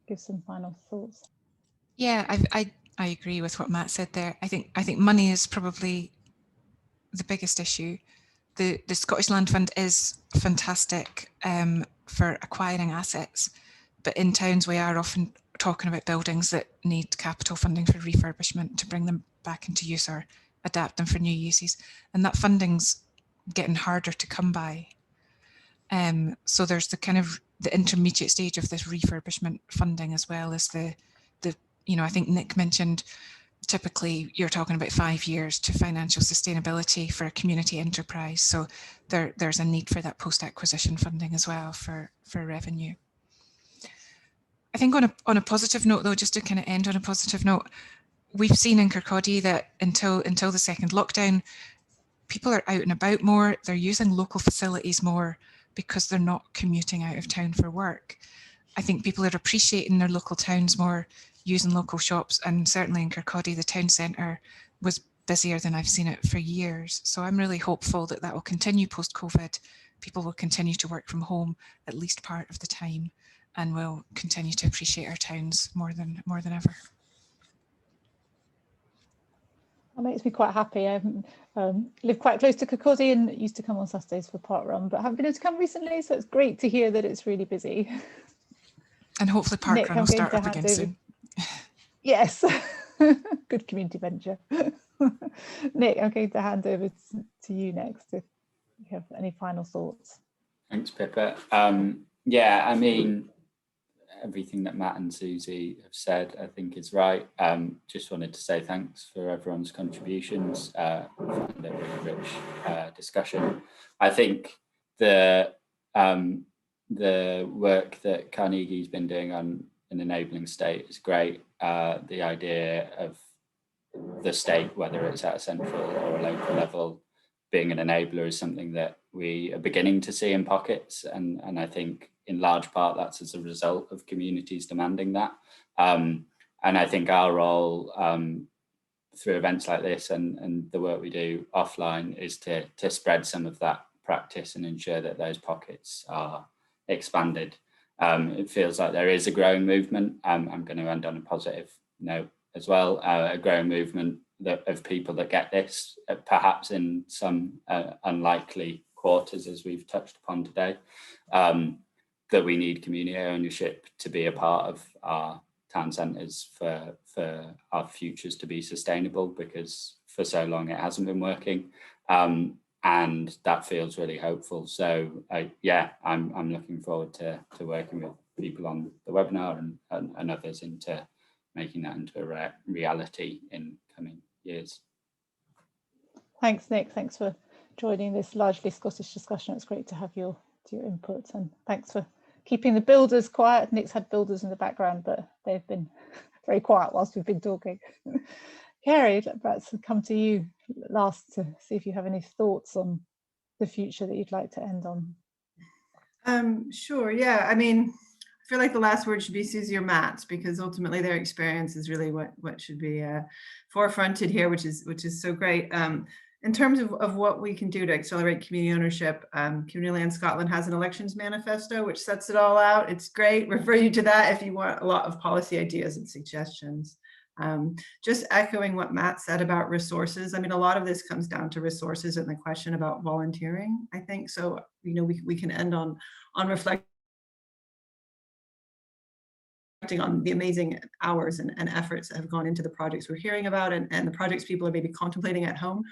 give some final thoughts? Yeah, I agree with what Matt said there. I think money is probably the biggest issue. The Scottish Land Fund is fantastic for acquiring assets, but in towns we are often talking about buildings that need capital funding for refurbishment to bring them back into use or adapt them for new uses, and that funding's getting harder to come by. So there's the kind of the intermediate stage of this refurbishment funding, as well as the I think Nick mentioned, typically you're talking about 5 years to financial sustainability for a community enterprise. So there's a need for that post-acquisition funding as well for revenue. I think on a positive note, though, just to kind of end on a positive note, we've seen in Kirkcaldy that until the second lockdown, people are out and about more. They're using local facilities more because they're not commuting out of town for work. I think people are appreciating their local towns more, using local shops, and certainly in Kirkcaldy, the town centre was busier than I've seen it for years. So I'm really hopeful that that will continue post-COVID. People will continue to work from home at least part of the time, and will continue to appreciate our towns more than ever. That makes me quite happy. I live quite close to Kirkcaldy and used to come on Saturdays for park run, but haven't been able to come recently, so it's great to hear that it's really busy. And hopefully park run will start up again soon. Yes, good community venture. Nick, I'm going to hand over to you next if you have any final thoughts. Thanks, Pippa. Yeah, I mean, everything that Matt and Suzy have said, I think is right. Just wanted to say thanks for everyone's contributions. I found it a really rich discussion. I think the work that Carnegie's been doing on an enabling state is great. The idea of the state, whether it's at a central or a local level, being an enabler is something that we are beginning to see in pockets. And I think in large part that's as a result of communities demanding that. And I think our role through events like this and the work we do offline is to spread some of that practice and ensure that those pockets are expanded. It feels like there is a growing movement. I'm going to end on a positive note as well, a growing movement of people that get this, perhaps in some unlikely quarters, as we've touched upon today, that we need community ownership to be a part of our town centres for our futures to be sustainable, because for so long it hasn't been working. And that feels really hopeful. So yeah, I'm looking forward to working with people on the webinar and others into making that into a reality in coming years. Thanks, Nick. Thanks for joining this largely Scottish discussion. It's great to have your input, and thanks for keeping the builders quiet. Nick's had builders in the background, but they've been very quiet whilst we've been talking. Kerry, let's come to you last to see if you have any thoughts on the future that you'd like to end on. Sure, yeah. I mean, I feel like the last word should be Suzy or Matt's, because ultimately their experience is really what should be forefronted here, which is so great. In terms of what we can do to accelerate community ownership, Community Land Scotland has an elections manifesto which sets it all out. It's great. Refer you to that if you want a lot of policy ideas and suggestions. Just echoing what Matt said about resources. I mean, a lot of this comes down to resources and the question about volunteering, I think. So, you know, we can end on reflecting on the amazing hours and efforts that have gone into the projects we're hearing about and the projects people are maybe contemplating at home.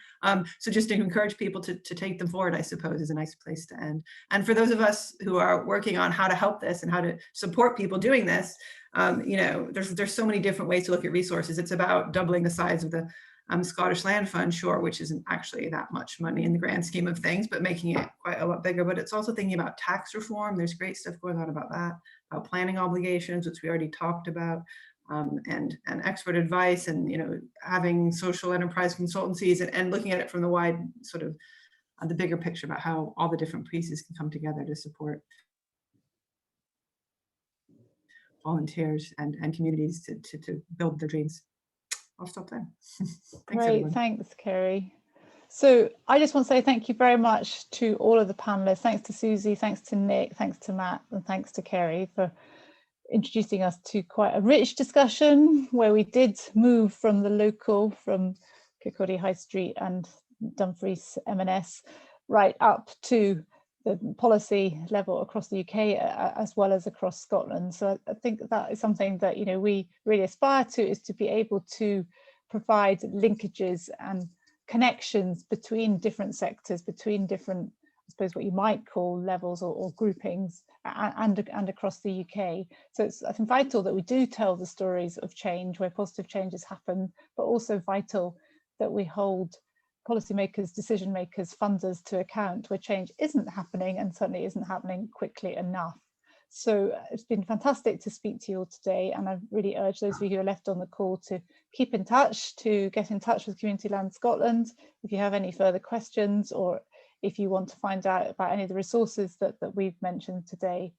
So just to encourage people to take them forward, I suppose, is a nice place to end. And for those of us who are working on how to help this and how to support people doing this, you know, there's so many different ways to look at resources. It's about doubling the size of the Scottish Land Fund, sure, which isn't actually that much money in the grand scheme of things, but making it quite a lot bigger. But it's also thinking about tax reform. There's great stuff going on about that, about planning obligations, which we already talked about, and expert advice, and, you know, having social enterprise consultancies and looking at it from the wide sort of the bigger picture about how all the different pieces can come together to support volunteers and communities to build their dreams. I'll stop there. Thanks, Great, everyone. thanks, Kerry. So I just want to say thank you very much to all of the panelists. Thanks to Suzy, thanks to Nick, thanks to Matt, and thanks to Kerry for introducing us to quite a rich discussion where we did move from the local, from Kirkcaldy High Street and Dumfries M&S, right up to the policy level across the UK as well as across Scotland. So I think that is something that, you know, we really aspire to, is to be able to provide linkages and connections between different sectors, between different, I suppose, what you might call levels or groupings, and across the UK. So it's, I think, vital that we do tell the stories of change where positive changes happen, but also vital that we hold policymakers, decision makers, funders to account where change isn't happening, and certainly isn't happening quickly enough. So it's been fantastic to speak to you all today, and I really urge those of you who are left on the call to keep in touch, to get in touch with Community Land Scotland if you have any further questions, or if you want to find out about any of the resources that we've mentioned today.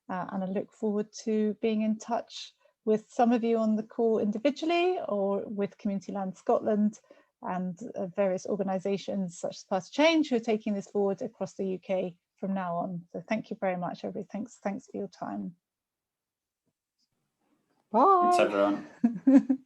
And I look forward to being in touch with some of you on the call individually, or with Community Land Scotland and various organisations such as Path to Change who are taking this forward across the UK from now on. So thank you very much, everybody. Thanks for your time. Bye. Thanks, everyone.